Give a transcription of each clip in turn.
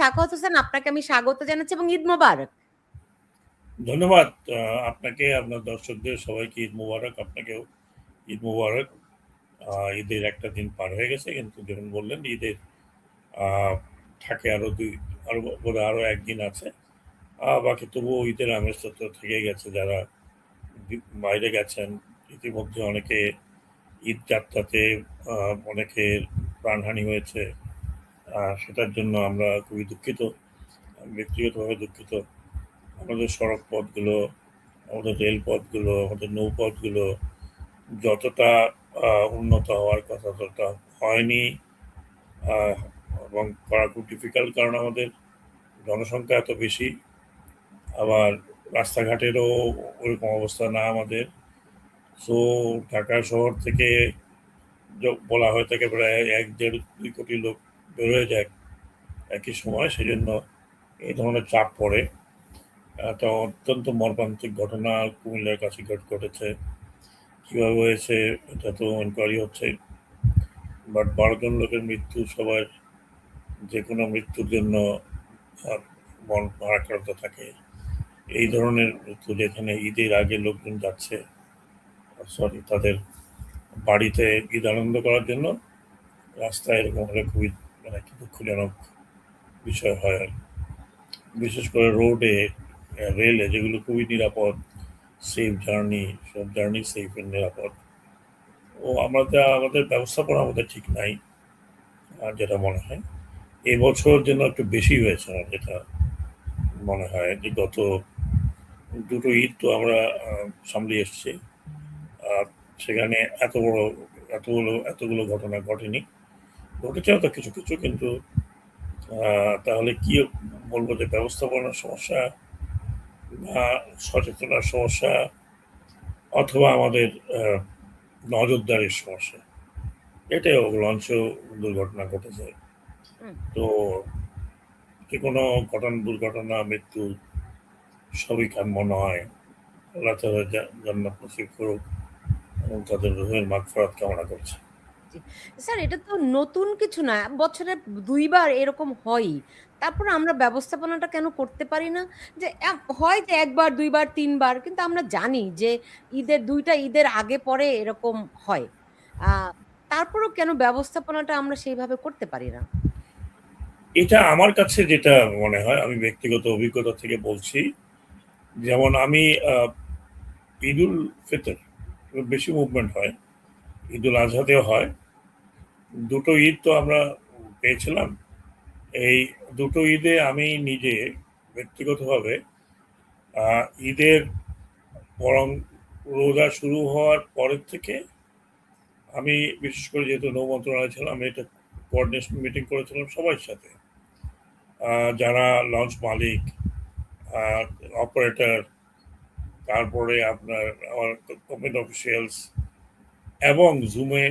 সাখাওয়াত হোসেন, আপনাকে আমি স্বাগত জানাচ্ছি এবং ঈদ মোবারক। ধন্যবাদ আপনাকে, আপনার দর্শকদের সবাইকে ঈদ মোবারক। আপনাকেও ঈদ মোবারক। ঈদের একটা দিন পার হয়ে গেছে, কিন্তু যখন বললেন ঈদের থাকে আরো একদিন আছে। বাকি তবুও ঈদের আমেজ তো থেকে গেছে। যারা বাইরে গেছেন, ইতিমধ্যে অনেকে ঈদ যাত্রাতে অনেকের প্রাণহানি হয়েছে। সেটার জন্য আমরা খুবই দুঃখিত, ব্যক্তিগতভাবে দুঃখিত। আমাদের সড়ক পথগুলো, আমাদের রেলপথগুলো, আমাদের নৌপথগুলো যতটা উন্নত হওয়ার কথা ততটা হয়নি, এবং করা খুব ডিফিকাল্ট, কারণ আমাদের জনসংখ্যা এত বেশি। আবার রাস্তাঘাটেরও ওরকম অবস্থা না আমাদের। সো ঢাকা শহর থেকে বলা হয়ে থাকে প্রায় 1-1.5-2 কোটি লোক বেরোয় যায় একই সময়। সেজন্য এই ধরনের চাপ পড়ে। একটা অত্যন্ত মর্মান্তিক ঘটনা কুমিল্লার কাছে ঘটেছে। কিভাবে হয়েছে এটা তো এনকোয়ারি হচ্ছে, বাট 12 জন লোকের মৃত্যু সবার যে কোনো মৃত্যুর জন্য মন ভারাক্রান্ত থাকে। এই ধরনের মৃত্যু যেখানে ঈদের আগে লোকজন যাচ্ছে তাদের বাড়িতে ঈদ আনন্দ করার জন্য, রাস্তায় এরকম হলে খুবই একটা দুঃখজনক বিষয় হয়। বিশেষ করে রোডে, রেলে, যেগুলো খুবই নিরাপদ, সেফ জার্নি, সব জার্নি সেফ এন্ড নিরাপদ। আমাদের ব্যবস্থাপনা আমাদের ঠিক নাই, যেটা মনে হয় এবছর যেন একটু বেশি হয়েছে। আমার যেটা মনে হয় যে গত দুটো ঈদ তো আমরা সামলে এসছি, সেখানে এতগুলো ঘটনা ঘটেনি। ঘটেছে হয়তো কিছু কিছু, কিন্তু তাহলে কি বলবো, যে ব্যবস্থাপনার সমস্যা বা সচেতনার সমস্যা, অথবা আমাদের নজরদারির সমস্যা। এটাই লঞ্চেও দুর্ঘটনা ঘটেছে। তো যে কোনো দুর্ঘটনা, মৃত্যু সবই কাম্য নয়। আল্লাহ তাআলা জান্নাত নসিব করুক এবং তাদের রুহের মাগফিরাত কামনা করছি। স্যার, এটা তো নতুন কিছু না। বছরে ২ বার এরকম হয়ই। তারপরে আমরা ব্যবস্থাপনাটা কেন করতে পারি না? যে হয় যে ১ বার, ২ বার, ৩ বার, কিন্তু আমরা জানি যে টা ঈদের আগে পরে এরকম হয়। আ তারপরেও কেন ব্যবস্থাপনাটা আমরা সেইভাবে করতে পারি না? এটা আমার কাছে যেটা মনে হয়, আমি ব্যক্তিগত অভিজ্ঞতা থেকে বলছি। যেমন আমি ঈদুল ফিতর বেশি মুভমেন্ট হয়, ঈদুল আজহাতেও হয়। দুটো ঈদ তো আমরা পেয়েছিলাম। এই দুটো ঈদে আমি নিজে ব্যক্তিগতভাবে ঈদের বরং রোজা শুরু হওয়ার পরের থেকে আমি, বিশেষ করে যেহেতু নৌ মন্ত্রণালয় ছিলাম, আমি এটা কোঅর্ডিনেশন মিটিং করেছিলাম সবার সাথে, যারা লঞ্চ মালিক, অপারেটর, তারপরে আপনার আমার গভর্নমেন্ট অফিসিয়ালস, এবং জুমে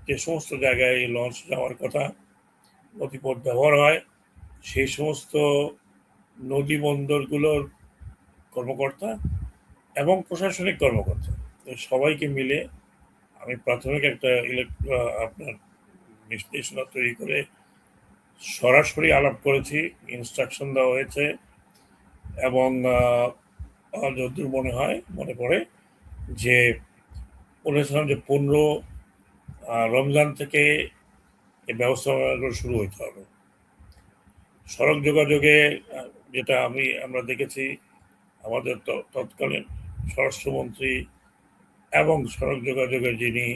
যে সমস্ত জায়গায় লঞ্চ যাওয়ার কথা, নদীপথ ব্যবহার হয়, সেই সমস্ত নদী বন্দরগুলোর কর্মকর্তা এবং প্রশাসনিক কর্মকর্তা সবাইকে মিলে আমি প্রাথমিক একটা আপনার নির্দেশনা তৈরি করে সরাসরি আলাপ করেছি, ইনস্ট্রাকশন দেওয়া হয়েছে। এবং যতদূর মনে পড়ে যে বলেছিলাম যে 15 রমজান থেকে এই ব্যবস্থাপনাগুলো শুরু হইতে হবে। সড়ক যোগাযোগে যেটা আমরা দেখেছি, আমাদের তৎকালীন স্বরাষ্ট্রমন্ত্রী এবং সড়ক যোগাযোগের যিনি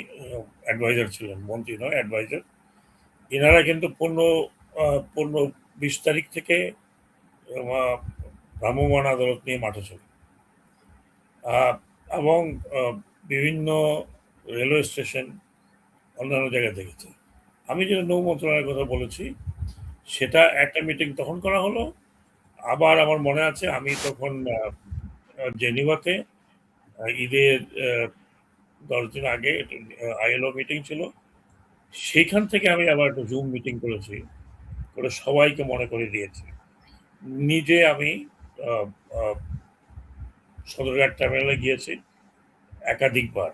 অ্যাডভাইজার ছিলেন, মন্ত্রী নয় অ্যাডভাইজার, এনারা কিন্তু 15-20 তারিখ থেকে ভ্রাম্যমাণ আদালত নিয়ে মাঠে ছিল, এবং বিভিন্ন রেলওয়ে স্টেশন, অন্যান্য জায়গায় দেখেছি। আমি যেটা নৌ মন্ত্রণালয়ের কথা বলেছি, সেটা একটা মিটিং তখন করা হলো। আবার আমার মনে আছে আমি তখন জেনিভাতে ঈদের 10 দিন আগে আইএলও মিটিং ছিল। সেখান থেকে আমি আবার একটা জুম মিটিং করেছি, করে সবাইকে মনে করে দিয়েছি। নিজে আমি সদরঘাট টার্মিনালে গিয়েছি একাধিকবার।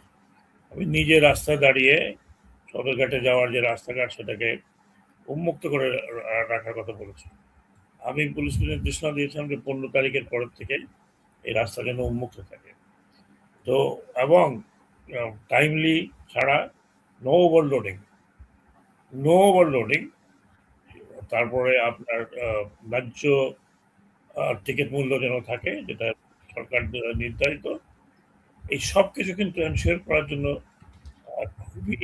আমি নিজে রাস্তায় দাঁড়িয়ে সদরঘাটে যাওয়ার যে রাস্তাঘাট, সেটাকে উন্মুক্ত করে রাখার কথা বলেছি। আমি পুলিশকে নির্দেশনা দিয়েছিলাম যে 15 তারিখের পরের থেকে এই রাস্তা যেন উন্মুক্ত থাকে। তো এবং টাইমলি ছাড়া, নো ওভারলোডিং, নো ওভারলোডিং। তারপরে আপনার ন্যায্য টিকিট মূল্য যেন থাকে, যেটা সরকার দ্বারা নির্ধারিত। এই সবকিছু কিন্তু এনশিওর করার জন্য খুবই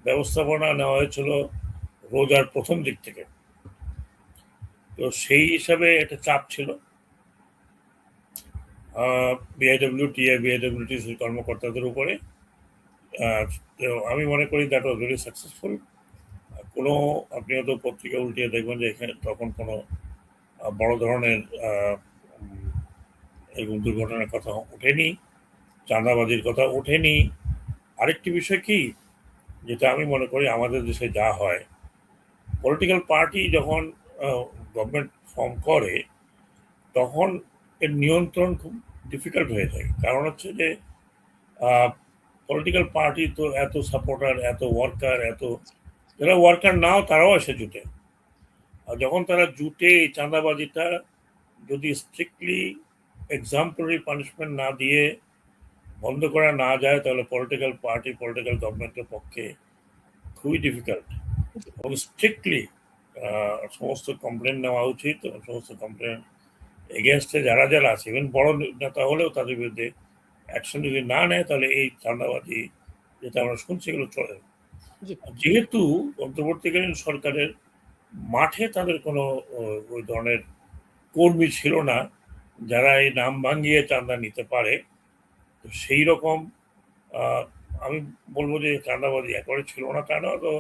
ব্যবস্থাপনা নেওয়া হয়েছিল রোজার প্রথম দিক থেকে। তো সেই হিসাবে একটা চাপ ছিল বিআইডব্লিউটিএ, বিআইডব্লিউটিসি কর্মকর্তাদের উপরে। তো আমি মনে করি দ্যাট ওয়াজ ভেরি সাকসেসফুল। কোনো, আপনি হয়তো পত্রিকা উল্টিয়ে দেখবেন যে এখানে তখন কোনো বড় ধরনের এরকম দুর্ঘটনার কথা ওঠেনি, চাঁদাবাজির কথা ওঠেনি। আরেকটি বিষয় কি, যেটা আমি মনে করি আমাদের দেশে যা হয়, পলিটিক্যাল পার্টি যখন গভর্নমেন্ট ফর্ম করে তখন এর নিয়ন্ত্রণ খুব ডিফিকাল্ট হয়ে যায়। কারণ হচ্ছে যে পলিটিক্যাল পার্টি তো এত সাপোর্টার, এত ওয়ার্কার, এত যারা ওয়ার্কার নাও তারাও এসে জুটে। আর যখন তারা জুটে, এই চাঁদাবাজিটা যদি স্ট্রিক্টলি এক্সাম্পলারি পানিশমেন্ট না দিয়ে বন্ধ করা না যায়, তাহলে পলিটিক্যাল পার্টি, পলিটিক্যাল গভর্নমেন্টের পক্ষে খুবই ডিফিকাল্ট। এবং স্ট্রিক্টলি সমস্ত কমপ্লেন নেওয়া উচিত, এবং সমস্ত কমপ্লেন এগেনস্টে যারা যারা আছে, ইভেন বড় নেতা হলেও তাদের বিরুদ্ধে অ্যাকশন যদি না নেয়, তাহলে এই চাঁদাবাজি যেটা আমরা শুনছি এগুলো চলে। যেহেতু অন্তর্বর্তীকালীন সরকারের মাঠে তাদের কোনো ওই ধরনের কর্মী ছিল না যারা এই নাম ভাঙিয়ে চাঁদা নিতে পারে, তো সেই রকম আমি বলবো যে চাঁদাবাজি একেবারে ছিল না তা না, তো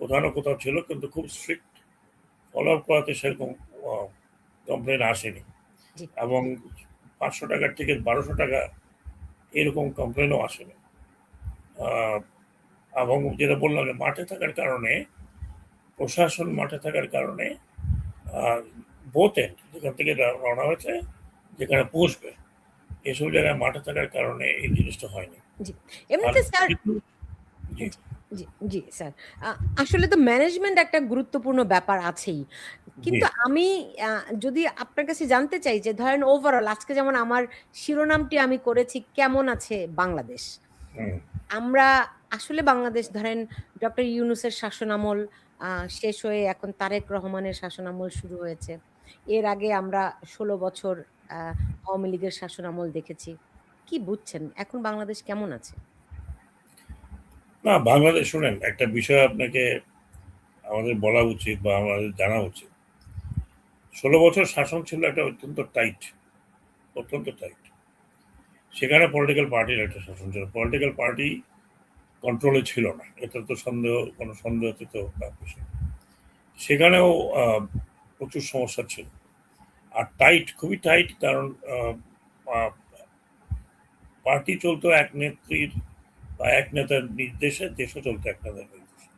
কোথাও না কোথাও ছিল, কিন্তু খুব স্ট্রিক্ট ফলো আপ করাতে সেরকম কমপ্লেন আসেনি। এবং 500 টাকার টিকিট 1200 টাকা এরকম কমপ্লেনও আসেনি। এবং যেটা বললাম যে মাঠে থাকার কারণে, প্রশাসন মাঠে থাকার কারণে বোথ এন্ড, যেখান থেকে রওনা হয়েছে যেখানে পৌঁছবে, এসব জায়গায় মাঠে থাকার কারণে এই জিনিসটা হয়নি। জি, এমনিতে স্যার, জি, জি, জি স্যার। আসলে তো ম্যানেজমেন্ট একটা গুরুত্বপূর্ণ ব্যাপার আছেই। কিন্তু আমি যদি আপনার কাছে জানতে চাই যে ধরেন ওভারঅল আজকে যেমন আমার শিরোনামটি আমি করেছি কেমন আছে বাংলাদেশ। আমরা আসলে বাংলাদেশ ধরেন ডক্টর ইউনূসের শাসনামল শেষ হয়ে এখন তারেক রহমানের শাসনামল শুরু হয়েছে। এর আগে আমরা ১৬ বছর আওয়ামী লীগের শাসনামল দেখেছি। কি বুঝছেন? এখন বাংলাদেশ কেমন আছে? না, বাংলাদেশ শুনেন, একটা বিষয় আপনাকে আমাদের বলা উচিত বা আমাদের জানা উচিত। 16 বছর শাসন ছিল একটা অত্যন্ত টাইট, অত্যন্ত টাইট। সেখানে পলিটিক্যাল পার্টির একটা শাসন ছিল, পলিটিক্যাল পার্টি কন্ট্রোলে ছিল না, এটা তো কোনো সন্দেহতীত বিষয়। সেখানেও প্রচুর সমস্যা ছিল। আর টাইট, খুবই টাইট, কারণ পার্টি চলতো এক নেত্রীর বা এক নেতার নির্দেশে, দেশও চলতো এক নেতার নির্দেশে।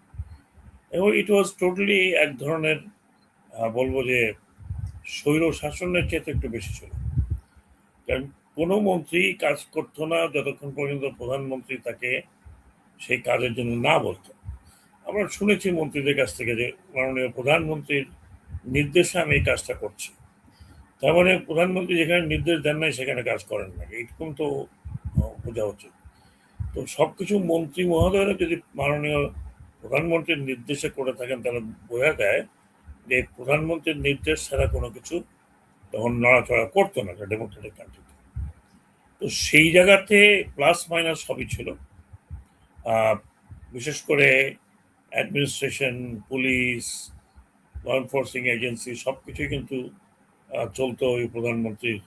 এবং ইট ওয়াজ টোটালি এক ধরনের বলবো যে স্বৈর শাসনের চেয়ে একটু বেশি ছিল। কারণ কোনো মন্ত্রী কাজ করতো না যতক্ষণ পর্যন্ত প্রধানমন্ত্রী তাকে সেই কাজের জন্য না বলতো। আমরা শুনেছি মন্ত্রীদের কাছ থেকে যে মাননীয় প্রধানমন্ত্রীর নির্দেশে আমি এই কাজটা করছি। তার মানে প্রধানমন্ত্রী যেখানে নির্দেশ দেন নাই সেখানে কাজ করেন না, এরকম তো বোঝা উচিত। তো সবকিছু মন্ত্রী মহোদয়রা যদি মাননীয় প্রধানমন্ত্রীর নির্দেশে করে থাকেন, তাহলে বোঝা যায় যে প্রধানমন্ত্রীর নির্দেশ ছাড়া কোনো কিছু তখন নড়াচড়া করতো না ডেমোক্রেটিক কান্ট্রিতে। তো সেই জায়গাতে প্লাস মাইনাস সবই ছিল। বিশেষ করে administration, police, law enforcing agency সবকিছুই কিন্তু চলতো ওই প্রধানমন্ত্রীর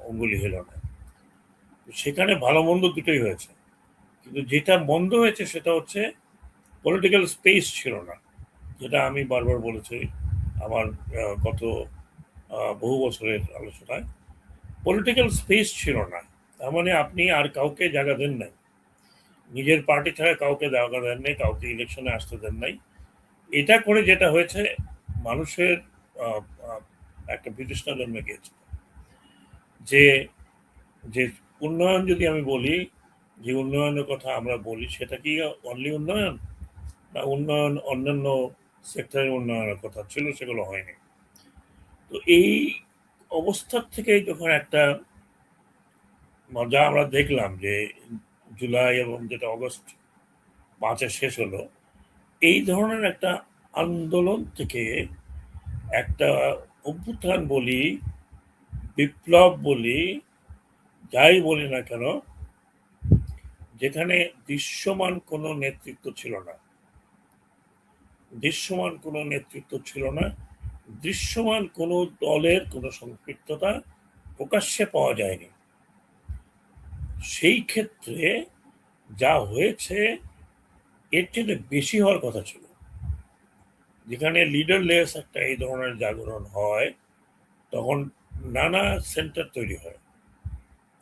অঙ্গুলি হেলো না। সেখানে ভালো মন্দ দুটোই হয়েছে, কিন্তু যেটা মন্দ হয়েছে সেটা হচ্ছে পলিটিক্যাল স্পেস ছিল না, যেটা আমি বারবার বলেছি আমার গত বহু বছরের আলোচনায়। পলিটিক্যাল স্পেস ছিল না, তার মানে আপনি আর কাউকে জায়গা দেন নাই, নিজের পার্টি ছাড়া কাউকে জায়গা দেন নাই, কাউকে ইলেকশনে আসতে দেন নাই। এটা করে যেটা হয়েছে, মানুষের একটা বিতৃষ্ণা জন্মে গিয়েছে যে যে উন্নয়ন, যদি আমি বলি যে উন্নয়নের কথা আমরা বলি, সেটা কি অনলি উন্নয়ন, না উন্নয়ন অন্যান্য সেক্টরের উন্নয়নের কথা ছিল, সেগুলো হয়নি। তো এই অবস্থার থেকে যখন একটা যা আমরা দেখলাম যে জুলাই এবং যেটা অগস্ট 5-এ শেষ হলো, এই ধরনের একটা আন্দোলন থেকে একটা অভ্যুত্থান বলি, বিপ্লব বলি, যাই বলি না কেন, যেখানে দৃশ্যমান কোনো নেতৃত্ব ছিল না, দৃশ্যমান কোনো নেতৃত্ব ছিল না, দৃশ্যমান কোনো দলের কোনো সম্পৃক্ততা প্রকাশ্যে পাওয়া যায়নি। সেই ক্ষেত্রে যা হয়েছে এর চেয়ে বেশি হওয়ার কথা ছিল। যেখানে লিডারলেস একটা এই ধরনের জাগরণ হয়, তখন নানা সেন্টার তৈরি হয়,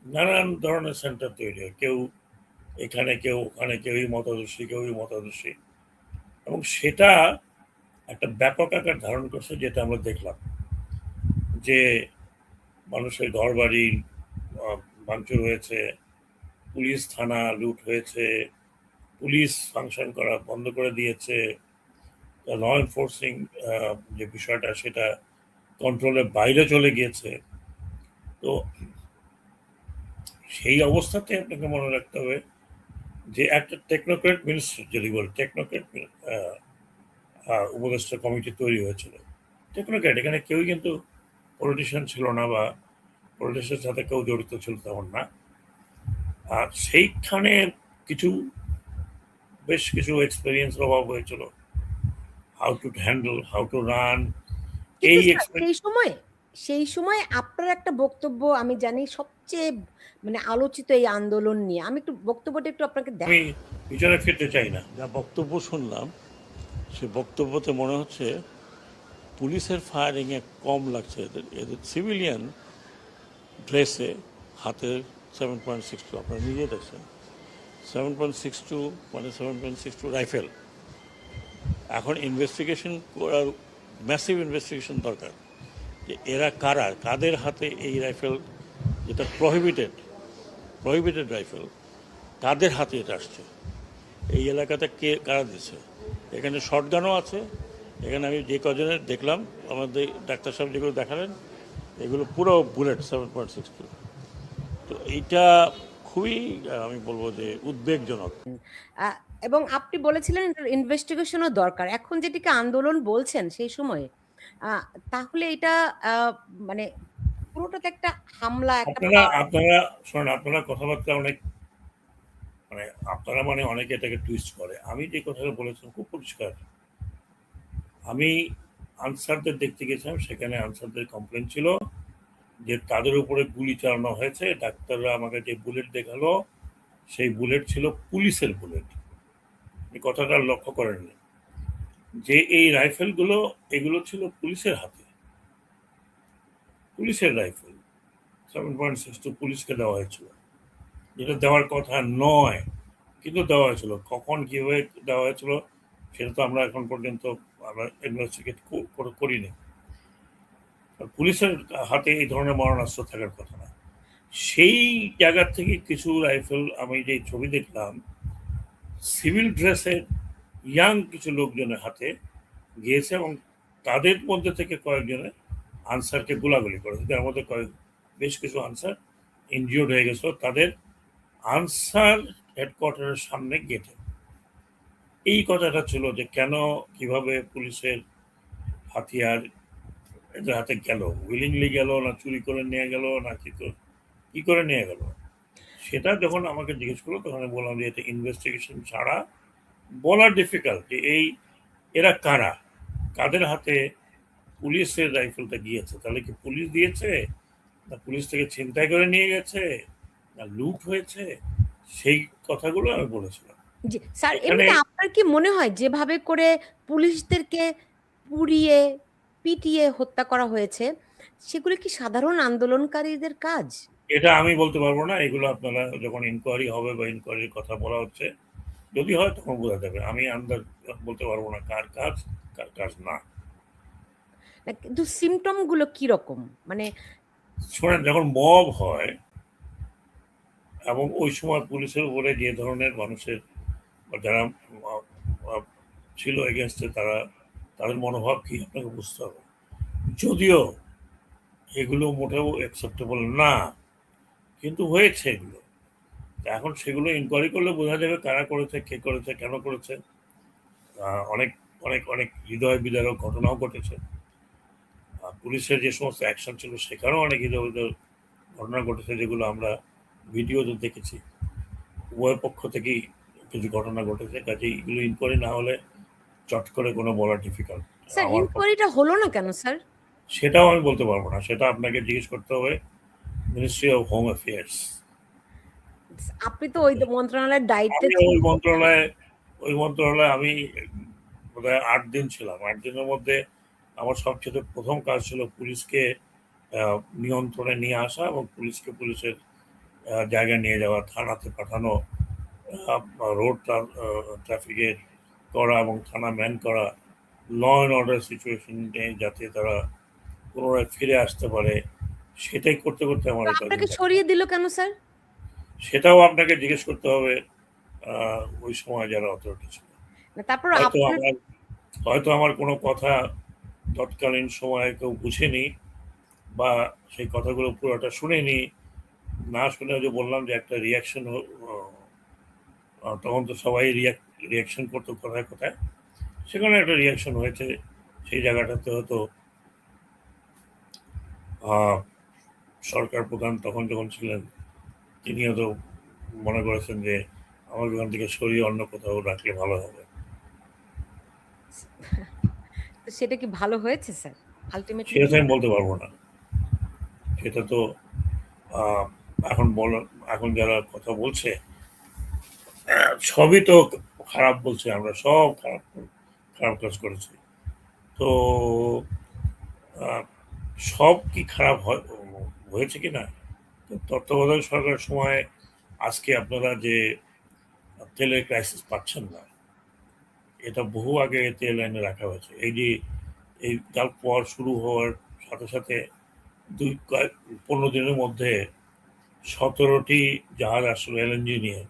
নানান ধরনের সেন্টার তৈরি হয়, কেউ এখানে, কেউ ওখানে, কেউই মতাদর্শী, কেউই মতাদর্শী, এবং সেটা একটা ব্যাপক আকার ধারণ করছে, যেটা আমরা দেখলাম যে মানুষের ঘর বাড়ি ভাঙচুর হয়েছে, পুলিশ থানা লুট হয়েছে, পুলিশ ফাংশন করা বন্ধ করে দিয়েছে, ল এনফোর্সিং যে বিষয়টা সেটা কন্ট্রোলের বাইরে চলে গিয়েছে। তো সেই অবস্থাতে আপনাকে মনে রাখতে হবে যে একটা টেকনোক্রেট মিনিস্টার, যদি বলি টেকনোক্রেট উপদেষ্টা কমিটি তৈরি হয়েছিল, টেকনোক্রেট, এখানে কেউই কিন্তু পলিটিশিয়ান ছিল না বা পলিটিক্সের সাথে কেউ জড়িত ছিল তেমন না। আর সেইখানে কিছু বেশ কিছু এক্সপিরিয়েন্স অভাব হয়েছিল, how to handle, how to run, কিন্তু এই স্যার এক্সপিরিয়েন্স। সেই সময় আপনার একটা বক্তব্য আমি জানি সবচেয়ে মানে আলোচিত এই আন্দোলন নিয়ে। আমি একটু বক্তব্যটা একটু আপনাকে আমি পিছনে ফিরতে চাই না। যা বক্তব্য শুনলাম সে বক্তব্যতে মনে হচ্ছে পুলিশের ফায়ারিংয়ে কম লাগছে, এদের এদের সিভিলিয়ান ড্রেসে হাতে 7.62, আপনারা নিজে দেখছেন 7.62, মানে 7.62 রাইফেল। এখন ইনভেস্টিগেশন করার, ম্যাসিভ ইনভেস্টিগেশন দরকার যে এরা কারা, কাদের হাতে এই রাইফেল, যেটা প্রহিবিটেড রাইফেল, কাদের হাতে এটা আসছে, এই এলাকাতে কে কারা দিচ্ছে। এখানে শর্টগানও আছে, এখানে আমি যে কজনের দেখলাম, আমাদের ডাক্তার সাহেব যেগুলো দেখালেন এগুলো পুরো বুলেট 7.62। তো এইটা খুবই আমি বলবো যে উদ্বেগজনক। আ এবং আপনি বলেছিলেন এটার ইনভেস্টিগেশনও দরকার। এখন যেটিকে আন্দোলন বলছেন সেই সময়ে, আ তাহলে এটা আ মানে পুরোটা তো একটা হামলা, একটা আপনারা আপনারা শোনেন, আপনারা কথাবার্তা অনেক, মানে আপনারা মানে অনেকে এটাকে টুইস্ট করে। আমি যে কথাটা বলেছিলাম খুব পরিষ্কার। আমি আনসারদের দেখতে গেছিলাম, সেখানে আনসারদের কমপ্লেন ছিল যে তাদের উপরে গুলি চালানো হয়েছে। ডাক্তাররা আমাকে যে বুলেট দেখালো, সেই বুলেট ছিল পুলিশের বুলেট। এই কথাটা লক্ষ্য করেননি যে এই রাইফেলগুলো, এগুলো ছিল পুলিশের হাতে, পুলিশের রাইফেল 7.62 পুলিশকে দেওয়া হয়েছিল, যেটা দেওয়ার কথা নয়, কিন্তু দেওয়া হয়েছিল। কখন কিভাবে দেওয়া হয়েছিল সেটা তো আমরা এখন পর্যন্ত আমরা ইনভেস্টিগেট করিনি। পুলিশের হাতে এই ধরনের মারণাস্ত্র থাকার কথা না। সেই জায়গা থেকে কিছু রাইফেল, আমি যে ছবি দেখলাম, সিভিল ড্রেসের ইয়াং কিছু লোকজনের হাতে গিয়েছে, এবং তাদের মধ্যে থেকে কয়েকজনে আনসারকে গোলাগুলি করেছে। তার মধ্যে বেশ কিছু আনসার ইনজিওর্ড হয়ে গেছিল তাদের আনসার হেডকোয়ার্টারের সামনে গেটে। এই কথাটা ছিল যে কেন, কিভাবে পুলিশের হাতিয়ার এদের হাতে গেল, উইলিংলি গেল না চুরি করে নিয়ে গেল না কি করে নিয়ে গেল, সেটা যখন আমাকে জিজ্ঞেস করলো তখন আমি বললাম যে এটা ইনভেস্টিগেশন ছাড়া বলা ডিফিকাল্ট যে এরা কারা, কাদের হাতে পুলিশের রাইফেলটা গিয়েছে। তাহলে কি পুলিশ দিয়েছে, না পুলিশ থেকে ছিনতাই করে নিয়ে গেছে, না লুট হয়েছে, সেই কথাগুলো আমি বলেছিলাম। জি, স্যার এখানে এমনিতে আপনার কি মনে হয় যেভাবে করে পুলিশদেরকে পুড়িয়ে, পিটিয়ে হত্যা করা হয়েছে, সেগুলো কি সাধারণ আন্দোলনকারীদের কাজ? এটা আমি বলতে পারবো না, এগুলো আপনারা যখন ইনকোয়ারি হবে বা ইনকোয়ারির কথা বলা হচ্ছে, যদি হয় তখন বোঝা যাবে। আমি আন্দাজ বলতে পারবো না কার কাজ, কার কাজ না। না কিন্তু সিম্পটম গুলো কিরকম? মানে শোনেন, যখন মব হয় এবং ওই সময় পুলিশের উপরে যে ধরনের মানুষের বা যারা আহ, আহ, ছিল এগেনস্টে, তাদের মনোভাব কি আপনাকে বুঝতে হবে। যদিও এগুলো মোটেও অ্যাকসেপ্টেবল না, কিন্তু হয়েছে এগুলো। এখন সেগুলো ইনকোয়ারি করলে বোঝা যাবে কারা করেছে, কে করেছে, কেন করেছে। অনেক অনেক অনেক হৃদয় বিদারক ঘটনাও ঘটেছে। পুলিশের যে সমস্ত অ্যাকশন ছিল সেখানেও অনেক হৃদয় বিদারক ঘটনা ঘটেছে, যেগুলো আমরা ভিডিওতে দেখেছি। উভয় পক্ষ থেকেই কিছু ঘটনা ঘটেছে, কাজে এগুলো ইনকোয়ারি না হলে চট করে কোনো বলা ডিফিকাল্ট স্যার আমার পক্ষে। ইনকোয়ারিটা হলো না কেন স্যার? সেটাও আমি বলতে পারবো না, সেটা আপনাকে জিজ্ঞেস করতে হবে মিনিস্ট্রি অফ হোম অ্যাফেয়ার্স। আপনি তো ওই মন্ত্রণালয়ের দায়িত্বে আমি ছিলেন। ওই মন্ত্রণালয়ে আমি বোধহয় 8 দিন ছিলাম। 8 দিনের মধ্যে আমার সবচেয়ে প্রথম কাজ ছিল পুলিশকে নিয়ন্ত্রণে নিয়ে আসা এবং পুলিশকে পুলিশের জায়গায় নিয়ে যাওয়া, থানাতে পাঠানো, রোড ট্রাফিকের করা এবং থানা ম্যান করা, ল অ্যান্ড অর্ডার সিচুয়েশনে যাতে তারা পুনরায় ফিরে আসতে পারে, সেটাই করতে করতে আমার তো এই কদিন আপনাকে কাটে। সরিয়ে দিল কেন স্যার? সেটাও আপনাকে জিজ্ঞেস করতে হবে ওই সময় যারা অথরিটি ছিল। না, তারপর হয়তো আপনার আমার হয়তো আমার কোনো কথা তৎকালীন সময়ে কেউ বুঝেনি, বা সেই কথাগুলো পুরোটা শুনেনি। না শুনে যে বললাম যে একটা রিয়াকশন, তখন তো সবাই রিয়াকশন করতো কোথায় কোথায়, সেখানে একটা রিয়াকশন হয়েছে। সেই জায়গাটাতে হয়তো সরকার প্রধান তখন যখন ছিলেন তিনিও তো মনে করেছেন যে আমার ওখান থেকে সরিয়ে অন্য কোথাও রাখলে ভালো হবে। সেটা কি ভালো হয়েছে স্যার আলটিমেটলি? সেটা তো আমি বলতে পারবো না। সেটা তো আহ, এখন এখন যারা কথা বলছে সবই তো খারাপ বলছে, আমরা সব খারাপ খারাপ কাজ করেছি। তো আহ, সব কি খারাপ হয়েছে কিনা, তত্ত্বাবধায়ক সরকারের সময় আজকে আপনারা যে তেলের ক্রাইসিস পাচ্ছেন না, এটা বহু আগে তেল এনে রাখা হয়েছে। এই যে এই গালফ ওয়ার শুরু হওয়ার সাথে সাথে 15 দিনের মধ্যে 17টি জাহাজ আসলো এলএনজি নিয়ে।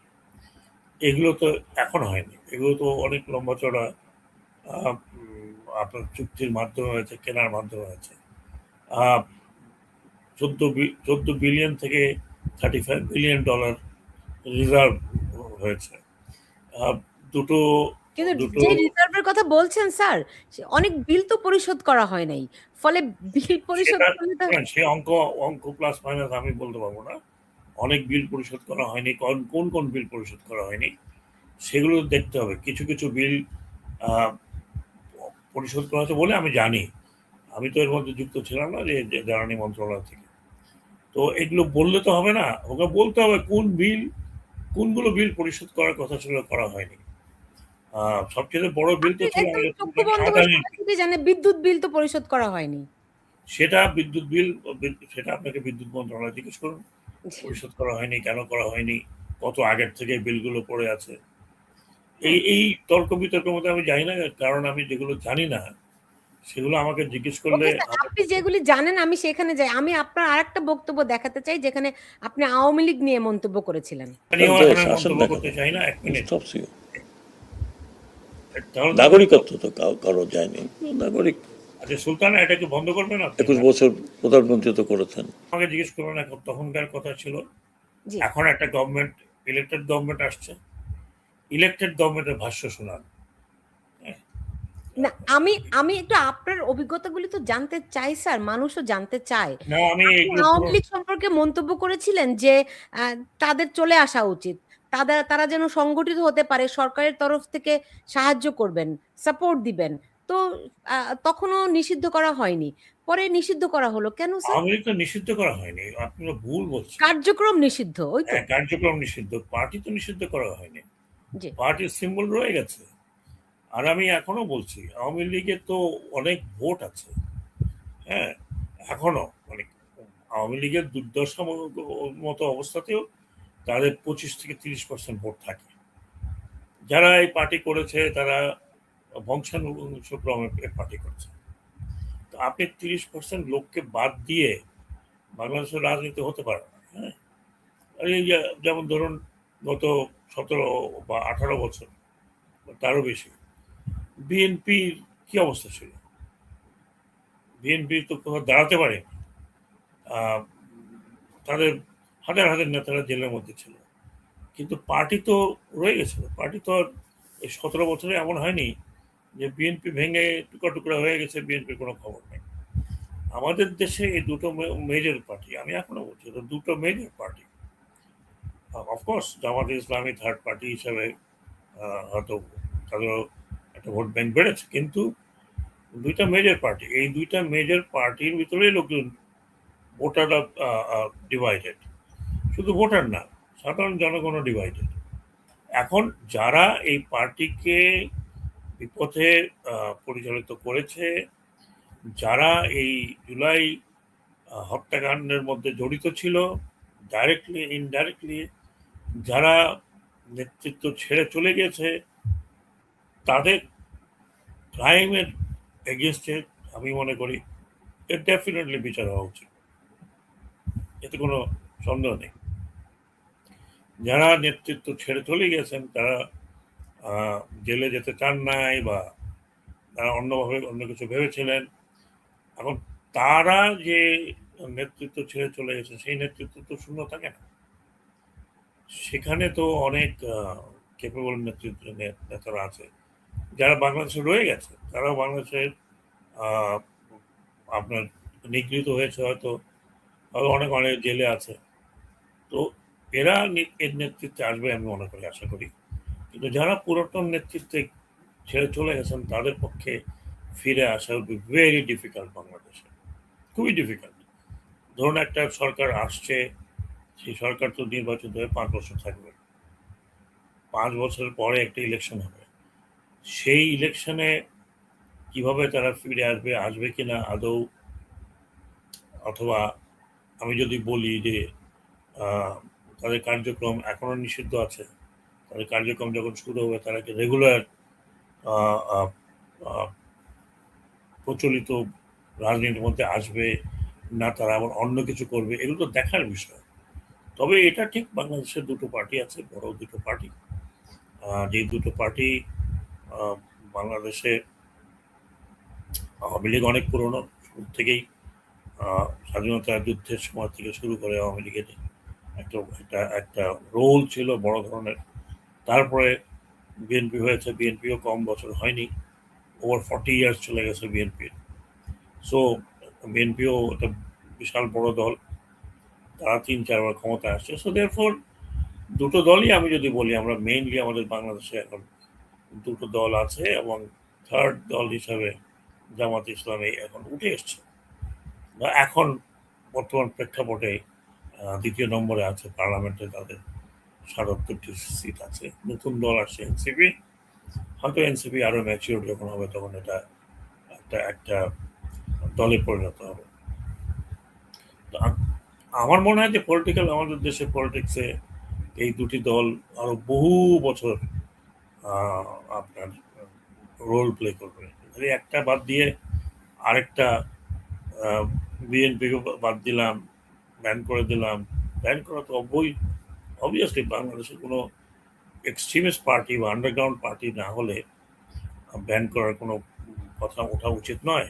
এগুলো তো এখন হয়নি, এগুলো তো অনেক লম্বা চড়া আপনার চুক্তির মাধ্যমে হয়েছে, কেনার মাধ্যমে হয়েছে। 14 বিলিয়ন থেকে $35 বিলিয়ন রিজার্ভ হয়েছে। আহ, দুটো কিন্তু দুটো যে রিজার্ভের কথা বলছেন স্যার, অনেক বিল তো পরিশোধ করা হয় নাই। ফলে বিল পরিশোধ সেটা করলে তো শোনেন, সে অঙ্ক অঙ্ক প্লাস মাইনাস আমি বলতে পারবো না। অনেক বিল পরিশোধ করা হয়নি, কোন কোন কোন বিল পরিশোধ করা হয়নি সেগুলো দেখতে হবে। কিছু কিছু বিল আহ, পরিশোধ করা হয়েছে বলে আমি জানি। আমি তো এর মধ্যে যুক্ত ছিলাম না, যে জ্বালানি মন্ত্রণালয় থেকে। তো এগুলো বললে তো হবে না, ওকে বলতে হবে কোনগুলো বিল পরিশোধ করার কথা ছিল, করা হয়নি। সবচেয়ে বড় বিল তো আপনি ছিল একদম আমাদের চক্ষু বন্ধ করে আদানির সবাই বিল। যদি জানে বিদ্যুৎ বিল তো পরিশোধ করা হয়নি। সেটা বিদ্যুৎ বিল, সেটা আপনাকে বিদ্যুৎ মন্ত্রণালয় জিজ্ঞেস করুন, পরিশোধ করা হয়নি, কেন করা হয়নি, কত আগের থেকে বিলগুলো পড়ে আছে। এই হ্যাঁ, এই তর্ক বিতর্কের মধ্যে আমি যাই না, কারণ আমি যেগুলো জানি না সেগুলো আমাকে জিজ্ঞেস করলে ওকে স্যার, আমার আপনি পক্ষে। যেগুলি জানেন আমি সেখানে যাই। আমি আপনার আরেকটা বক্তব্য দেখাতে চাই যেখানে আপনি আওয়ামী লীগ নিয়ে মন্তব্য করেছিলেন। নিয়েও এখন দেশ আমি আসেন মন্তব্য না কেন? করতে চাই না, 1 মিনিট। Stops you. তাহলে তো আপনি নাগরিকত্ব তো কারো যায়নি, নাগরিক। আচ্ছা সুলতান, এটাকে বন্ধ করবেন আপনি? 21 বছর প্রধানমন্ত্রী তো করেছেন। আমাকে জিজ্ঞেস করবেন এখন, তখনকার কথা ছিল। জি। এখন একটা গভর্নমেন্ট, ইলেকটেড গভর্নমেন্ট আসছে, ইলেকটেড গভর্নমেন্টের ভাষ্য শোনান। হ্যাঁ, না, আমি আমি একটু আপনার অভিজ্ঞতাগুলি তো জানতে চাই স্যার, মানুষও জানতে চায়। না আমি আপনি এগুলো পুরো আওয়ামী লীগ সম্পর্কে মন্তব্য করেছিলেন যে তাদের চলে আসা উচিত। তারা যেন সংগঠিত হতে পারে, সরকারের তরফ থেকে সাহায্য করবেন, সাপোর্ট দিবেন। তো তখনও নিষিদ্ধ করা হয়নি। পরে নিষিদ্ধ করা হলো। কেন স্যার? আওয়ামী লীগ তো নিষিদ্ধ করা হয়নি, আপনারা ভুল বলছেন। কার্যক্রম নিষিদ্ধ, ওই তো? হ্যাঁ, কার্যক্রম নিষিদ্ধ, পার্টি তো নিষিদ্ধ করা হয়নি। জি। পার্টির সিম্বল রয়ে গেছে। আর আমি এখনো বলছি আওয়ামী লীগের তো অনেক ভোট আছে। হ্যাঁ, এখনো মানে আওয়ামী লীগের দুর্দশা মতো অবস্থাতেও তাদের 25 থেকে 30% ভোট থাকে। যারা এই পার্টি করেছে তারা বংশানুক্রমে পার্টি করছে। তো আপনি 30% লোককে বাদ দিয়ে বাংলাদেশের রাজনীতি হতে পারে না। হ্যাঁ, এই যেমন ধরুন গত 17 বা 18 বছর তারও বেশি বিএনপির কি অবস্থা ছিল, বিএনপি তো কোথাও দাঁড়াতে পারে। আহ, তাদের হাজার হাজার নেতারা জেলের মধ্যে ছিল, কিন্তু পার্টি তো রয়ে গেছিল। পার্টি তো আর এই 17 বছরে এমন হয়নি যে বিএনপি ভেঙে টুকরা টুকরা হয়ে গেছে, বিএনপির কোনো খবর নেই। আমাদের দেশে এই দুটো মেজর পার্টি, আমি এখনো বলছি তো দুটো major party. Of course Jamaat Islami third party হিসাবে হয়তো তাদেরও একটা ভোট ব্যাংক বেড়েছে, কিন্তু দুইটা মেজর পার্টি, এই দুইটা মেজর পার্টির ভিতরেই লোকজন ভোটাররা ডিভাইডেড। শুধু ভোটার না, সাধারণ জনগণও ডিভাইডেড। এখন যারা এই পার্টিকে বিপথে পরিচালিত করেছে, যারা এই জুলাই হত্যাকাণ্ডের মধ্যে জড়িত ছিল ডাইরেক্টলি ইনডাইরেক্টলি, যারা নেতৃত্ব ছেড়ে চলে গেছে, তাদের ক্রাইমের এগেনস্টে আমি মনে করি এর ডেফিনেটলি বিচার হওয়া উচিত, এতে কোনো সন্দেহ নেই। যারা নেতৃত্ব ছেড়ে চলে গেছেন, তারা জেলে যেতে চান নাই বা তারা অন্যভাবে অন্য কিছু ভেবেছিলেন, এখন তারা যে নেতৃত্ব ছেড়ে চলে গেছে সেই নেতৃত্ব তো শূন্য থাকে না। সেখানে তো অনেক ক্যাপেবল নেতৃত্ব নেতারা আছে যারা বাংলাদেশে রয়ে গেছে, তারাও বাংলাদেশের আপনার নিগৃহীত হয়েছে, হয়তো অনেক অনেক জেলে আছে। তো এরা এর নেতৃত্বে আসবে আমি মনে করি, আশা করি। কিন্তু যারা পুরাতন নেতৃত্বে ছেড়ে চলে গেছেন, তাদের পক্ষে ফিরে আসা উইল বি ভেরি ডিফিকাল্ট বাংলাদেশে, খুবই ডিফিকাল্ট। ধরুন একটা সরকার আসছে, সেই সরকার তো নির্বাচিত হয়ে 5 বছর থাকবে, 5 বছর পরে একটা ইলেকশন হবে। সেই ইলেকশনে কিভাবে তারা ফিরে আসবে, আসবে কিনা আদৌ, অথবা আমি যদি বলি যে তাদের কার্যক্রম এখনো নিষিদ্ধ আছে, তাদের কার্যক্রম যখন শুরু হবে তারা কি রেগুলার প্রচলিত রাজনীতির মধ্যে আসবে, না তারা আবার অন্য কিছু করবে, এগুলো তো দেখার বিষয়। তবে এটা ঠিক, বাংলাদেশের দুটো পার্টি আছে, বড় দুটো পার্টি, যে দুটো পার্টি বাংলাদেশে আওয়ামী লীগ অনেক পুরনো, শুরু থেকেই স্বাধীনতা যুদ্ধের সময় থেকে শুরু করে আওয়ামী লীগের একটা একটা একটা রোল ছিল বড় ধরনের। তারপরে বিএনপি হয়েছে, বিএনপিও কম বছর হয়নি, ওভার 40 ইয়ার্স চলে গেছে বিএনপির। সো বিএনপিও একটা বিশাল বড় দল, তারা 3-4 বার ক্ষমতায় আসছে। সো দেয়ারফর দুটো দলই, আমি যদি বলি, আমরা মেইনলি আমাদের বাংলাদেশে এখন দুটো দল আছে, এবং থার্ড দল হিসাবে জামাত ইসলামী এখন উঠে এসছে, বা এখন বর্তমান প্রেক্ষাপটে দ্বিতীয় নম্বরে আছে পার্লামেন্টে, তাদের ৭৭টি সিট আছে। নতুন দল আসছে এনসিপি, হয়তো এনসিপি আরো ম্যাচিওর যখন হবে তখন এটা একটা একটা দলে পরিণত হবে। তো আমার মনে হয় যে আমাদের দেশের পলিটিক্সে এই দুটি দল আরো বহু বছর আপনার রোল প্লে করবে। একটা বাদ দিয়ে আরেকটা, বিএনপিকে বাদ দিলাম, ব্যান করে দিলাম, ব্যান করা তো অবভিয়াসলি বাংলাদেশের কোনো এক্সট্রিমিস্ট পার্টি বা আন্ডারগ্রাউন্ড পার্টি না হলে ব্যান করার কোনো কথা ওঠা উচিত নয়।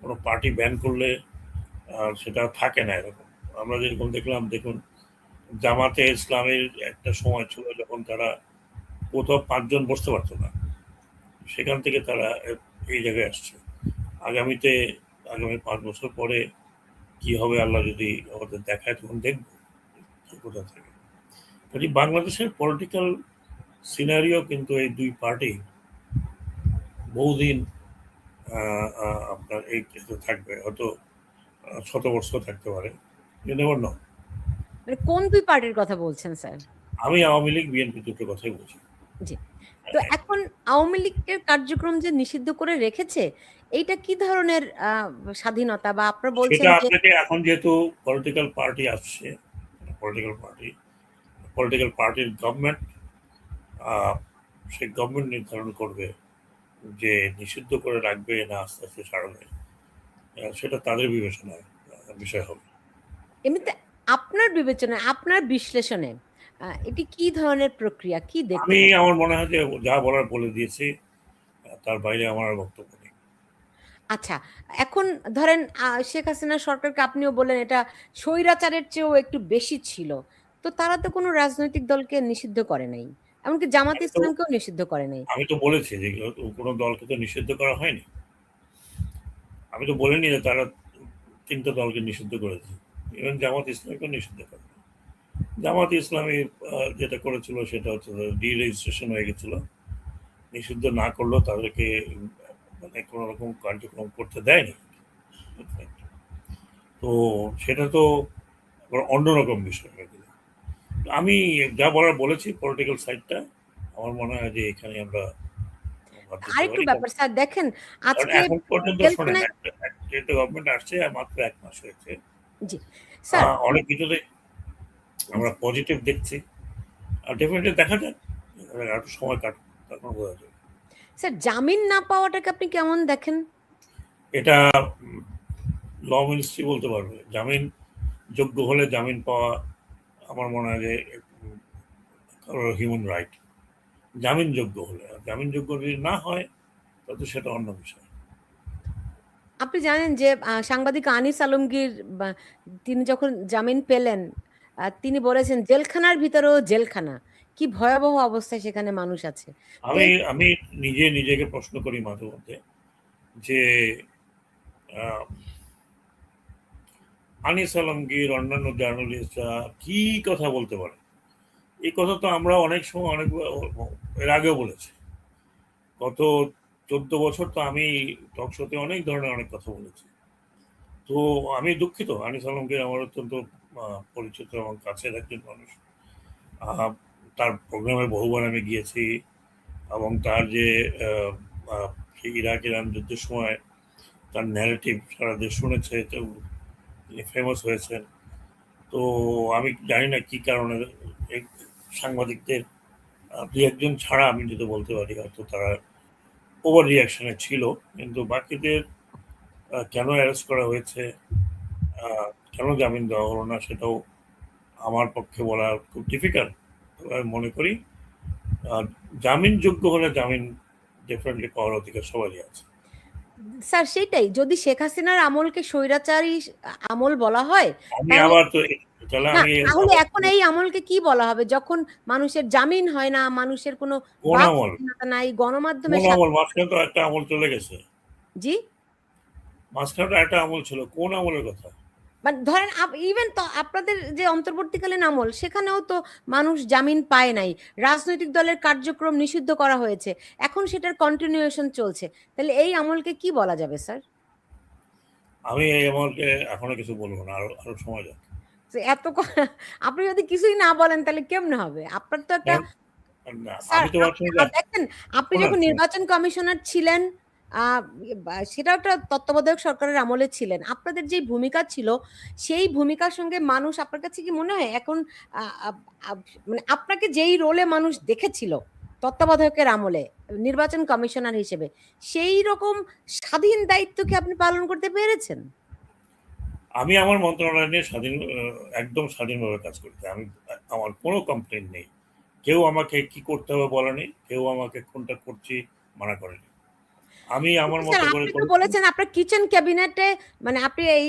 কোনো পার্টি ব্যান করলে সেটা থাকে না এরকম। আমরা যেরকম দেখুন জামাতে ইসলামের একটা সময় ছিল যখন তারা কোথাও 5 জন বসতে পারতো না, সেখান থেকে তারা এই জায়গায় আসছে। আগামী 5 বছর পরে কি হবে আল্লাহ যদি আমাদের দেখায়, তখন দেখবো কোথা থেকে। কাজে বাংলাদেশের পলিটিক্যাল সিনারিও কিন্তু এই দুই পার্টি বহুদিন আপনার এই থাকবে, হয়তো 100 বছর থাকতে পারে, না। মানে কোন দুই পার্টির কথা বলছেন স্যার? আমি আওয়ামী লীগ বিএনপি দুটো কথাই বলছি। জি। তো এখন আওয়ামী লীগের কার্যক্রম যে নিষিদ্ধ করে রেখেছে, এইটা কি ধরনের স্বাধীনতা, বা আপনারা বলছেন সেটা যে আপনাকে এখন যেহেতু পলিটিক্যাল পার্টি আসছে, পলিটিক্যাল পার্টি পলিটিক্যাল পার্টির গভর্নমেন্ট, সেই গভর্নমেন্ট নির্ধারণ করবে যে নিষিদ্ধ করে রাখবে না আস্তে আস্তে ছাড়বে, সেটা তাদের বিবেচনায় বিষয় হবে। এমনিতে আপনার বিবেচনায়, আপনার বিশ্লেষণে এটি কি ধরনের প্রক্রিয়া, কি দেখতে আমি পাচ্ছেন? আমার মনে হয় যে যা বলার বলে দিয়েছি, তার বাইরে আমার আর বক্তব্য নেই। আচ্ছা, এখন ধরেন শেখ হাসিনা সরকারকে আপনিও বললেন এটা স্বৈরাচারের চেয়েও একটু বেশি ছিল। তো তারা তো কোনো রাজনৈতিক দলকে নিষিদ্ধ করে নাই। এমনকি জামাত আমি তো ইসলামকেও নিষিদ্ধ করে নাই। আমি তো বলেছি যে কোনো দলকে তো নিষিদ্ধ করা হয়নি। আমি তো বলিনি যে তারা ৩ টা দলকে নিষিদ্ধ করেছে। ইভেন জামাত ইসলামকেও নিষিদ্ধ করে। জামাত ইসলামী যেটা করেছিল সেটা হচ্ছে ডি-রেজিস্ট্রেশন হয়ে গেছিল। নিষিদ্ধ না করলেও তাদেরকে মানে কোন রকম কার্যক্রম করতে দেয়নি। তো সেটা তো আবার অন্যরকম বিষয় হয়ে গেল। আমি যা বলার বলেছি পলিটিক্যাল সাইডটা। আমার মনে হয় যে এখানে আমরা বাদ দিতে আরেকটু পারি। ব্যাপার স্যার দেখেন কারণ আজকে এখন পর্যন্ত শোনেন জেলখানায় একটা গভর্নমেন্ট আসছে আর মাত্র ১ মাস হয়েছে। জি, স্যার অনেক কিছুতে আমরা পজিটিভ দেখছি। আর ডেফিনিটলি দেখা যাক। আরেকটু সময় কাটুক, তখন বোঝা যাবে। স্যার জামিন না পাওয়াটাকে আপনি কেমন দেখেন? এটা ল মিনিস্ট্রি বলতে পারবে। জামিন যোগ্য হলে জামিন পাওয়া আমার মনে হয় যে হিউম্যান রাইট। জামিনযোগ্য হলে। আর জামিনযোগ্য যদি না হয় তাহলে সেটা অন্য বিষয়। আপনি জানেন যে সাংবাদিক আনিস আলমগীর বা তিনি যখন জামিন পেলেন তিনি বলেছেন জেলখানার ভিতরেও জেলখানা। কি ভয়াবহ অবস্থায় সেখানে মানুষ আছে। তো আমি আমি নিজেকে প্রশ্ন করি মাঝে মধ্যে যে আহ, আনিস আলমগীর অন্যান্য জার্নালিস্টরা কি কথা বলতে পারে। এই কথা তো আমরা অনেক সময় অনেক এর আগেও বলেছি। গত ১৪ বছর তো আমি টক শোতে অনেক ধরনের অনেক কথা বলেছি। তো আমি দুঃখিত। আনিস আলমগীর আমার অত্যন্ত পরিচিত এবং কাছের একজন মানুষ। আহ, তার প্রোগ্রামে বহুবার আমি গিয়েছি এবং তার যে আহ, আহ, সেই ইরাক ইরান যুদ্ধের সময় তার ন্যারেটিভ সারা দেশ শুনেছে, তো তিনি ফেমাস হয়েছেন। তো আমি জানি না কি কারণে এই সাংবাদিকদের দুই একজন ছাড়া আমি যদি বলতে পারি হয়তো তারা ওভার রিয়াকশনে ছিল, কিন্তু বাকিদের কেন অ্যারেস্ট করা হয়েছে, কেন জামিন দেওয়া হলো না, সেটাও আমার পক্ষে বলা খুব ডিফিকাল্ট। আমি মনে করি আহ, জামিনযোগ্য হলে জামিন ডেফিনেটলি পাওয়ার অধিকার সবারই আছে। স্যার সেটাই যদি শেখ হাসিনার আমলকে স্বৈরাচারী আমল বলা হয় আমি তাহলে আবার তো তাহলে না আমি তাহলে আবার এখন এই আমলকে কি বলা হবে যখন মানুষের জামিন হয় না, মানুষের কোনো কোন বাক আমল? স্বাধীনতা নাই, গণমাধ্যমের কোন আমল? মাঝখানে তো একটা আমল চলে গেছে। জি, মাঝখানে তো একটা আমল ছিল। কোন আমলের কথা? মানে ধরেন ইভেন তো আপনাদের যে অন্তর্বর্তীকালীন আমল সেখানেও তো মানুষ জামিন পায় নাই, রাজনৈতিক দলের কার্যক্রম নিষিদ্ধ করা হয়েছে, এখন সেটার কন্টিনিউয়েশন চলছে। তাহলে এই আমলকে কি বলা যাবে স্যার? আমি এই আমলকে এখনো কিছু বলবো না, আরো আরো সময় যাক। যে আপনি যদি কিছুই না বলেন তাহলে কেমনে হবে? আপনার তো একটা কারণ না, স্যার আমি তো ভাবছি যে দেখেন আপনি শোনেন যখন শোনেন, নির্বাচন কমিশনার ছিলেন সেটাও একটা তত্ত্বাবধায়ক সরকারের আমলে ছিলেন, আপনাদের যে ভূমিকা ছিল সেই ভূমিকার সঙ্গে মানুষ আপনার কাছে কি মনে হয় এখন আ- আ- মানে আপনাকে যেই রোলে মানুষ দেখেছিল তত্ত্বাবধায়কের আমলে নির্বাচন কমিশনার হিসেবে সেই রকম স্বাধীন দায়িত্ব কি আপনি পালন করতে পেরেছেন? আমি আমার মন্ত্রণালয় নিয়ে একদম স্বাধীনভাবে কাজ করতে আমি, আমার কোনো কমপ্লেন নেই। কেউ আমাকে কি করতে হবে বলেনি, কেউ আমাকে কোনটা করছি মানা করেনি। আমি আমার কিন্তু স্যার মতো করে আপনি তো করেছি। বলেছেন আপনার কিচেন ক্যাবিনেটে মানে আপনি এই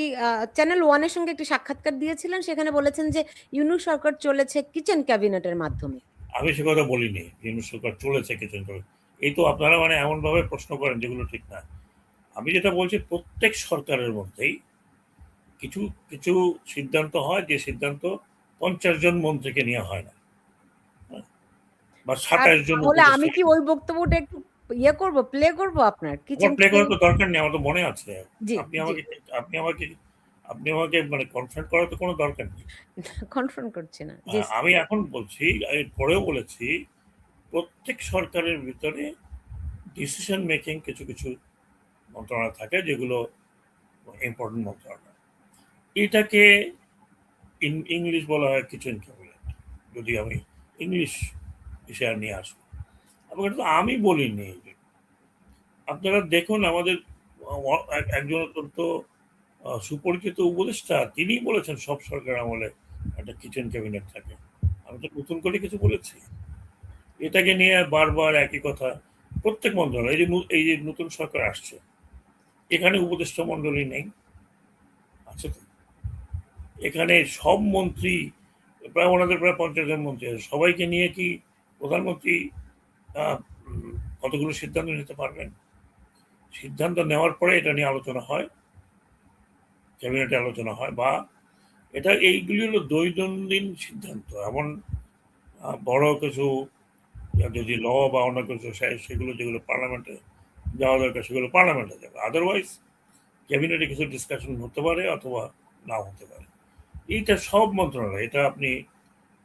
চ্যানেল ওয়ানের সঙ্গে একটি সাক্ষাৎকার দিয়েছিলেন, সেখানে বলেছেন যে ইউনূস সরকার চলেছে কিচেন ক্যাবিনেটের মাধ্যমে। আমি সে কথা বলিনি। বিএনপি সরকার চলেছে কিছু করে। এই তো আপনারা মানে এমনভাবে প্রশ্ন করেন যেগুলো ঠিক না। আমি যেটা বলছি প্রত্যেক সরকারের মধ্যেই কিছু কিছু সিদ্ধান্ত হয়, যে সিদ্ধান্ত ৫০ জন মন্ত্রীকে নিয়ে হয় না, হ্যাঁ? বা স্যার ২৭ জন তাহলে আমি উপদেষ্টা। কি ওই বক্তব্যটা একটু করব, প্লে করব আপনার আমার কিচেন প্লে করার তো দরকার নেই, আমার তো মনে আছে। জি, আপনি জি, আমাকে আপনি আমাকে আপনি আমাকে মানে কনফ্রন্ট করার তো কোনো দরকার নেই। কনফার্ম করছি না। জি, আমি এখন বলছি, এর পরেও বলেছি, প্রত্যেক সরকারের ভিতরে ডিসিশন মেকিং কিছু কিছু মন্ত্রণালয় থাকে যেগুলো ইম্পর্টেন্ট মন্ত্রণালয়। এটাকে ইংলিশ বলা হয় কিচেন ক্যাবিনেট। যদি আমি ইংলিশ বিষয় নিয়ে আসবো, আমি বলিনি। আপনারা দেখুন আমাদের একজন অত্যন্ত সুপরিচিত উপদেষ্টা তিনি বলেছেন সব সরকার আমলে একটা কিচেন ক্যাবিনেট থাকে। আমি তো নতুন করে কিছু বলেছি? এটাকে নিয়ে বারবার একই কথা প্রত্যেক মন্ত্রণালয়। এই যে এই যে নতুন সরকার আসছে, এখানে উপদেষ্টা মণ্ডলী নেই, আছে তো। এখানে সব মন্ত্রী, প্রায় ওনাদের প্রায় 50 জন মন্ত্রী আছে, সবাইকে নিয়ে কি প্রধানমন্ত্রী আহ, কতগুলো সিদ্ধান্ত নিতে পারবেন? সিদ্ধান্ত নেওয়ার পরে এটা নিয়ে আলোচনা হয়, ক্যাবিনেটে আলোচনা হয়, বা এইগুলি হলো দৈনন্দিন সিদ্ধান্ত। এমন বড় কিছু যদি ল বা অন্য কিছু সেগুলো যেগুলো পার্লামেন্টে যাওয়া দরকার সেগুলো পার্লামেন্টে যাবে, আদারওয়াইজ ক্যাবিনেটে কিছু ডিসকাশন হতে পারে অথবা নাও হতে পারে। এইটা সব মন্ত্রণালয়, এটা আপনি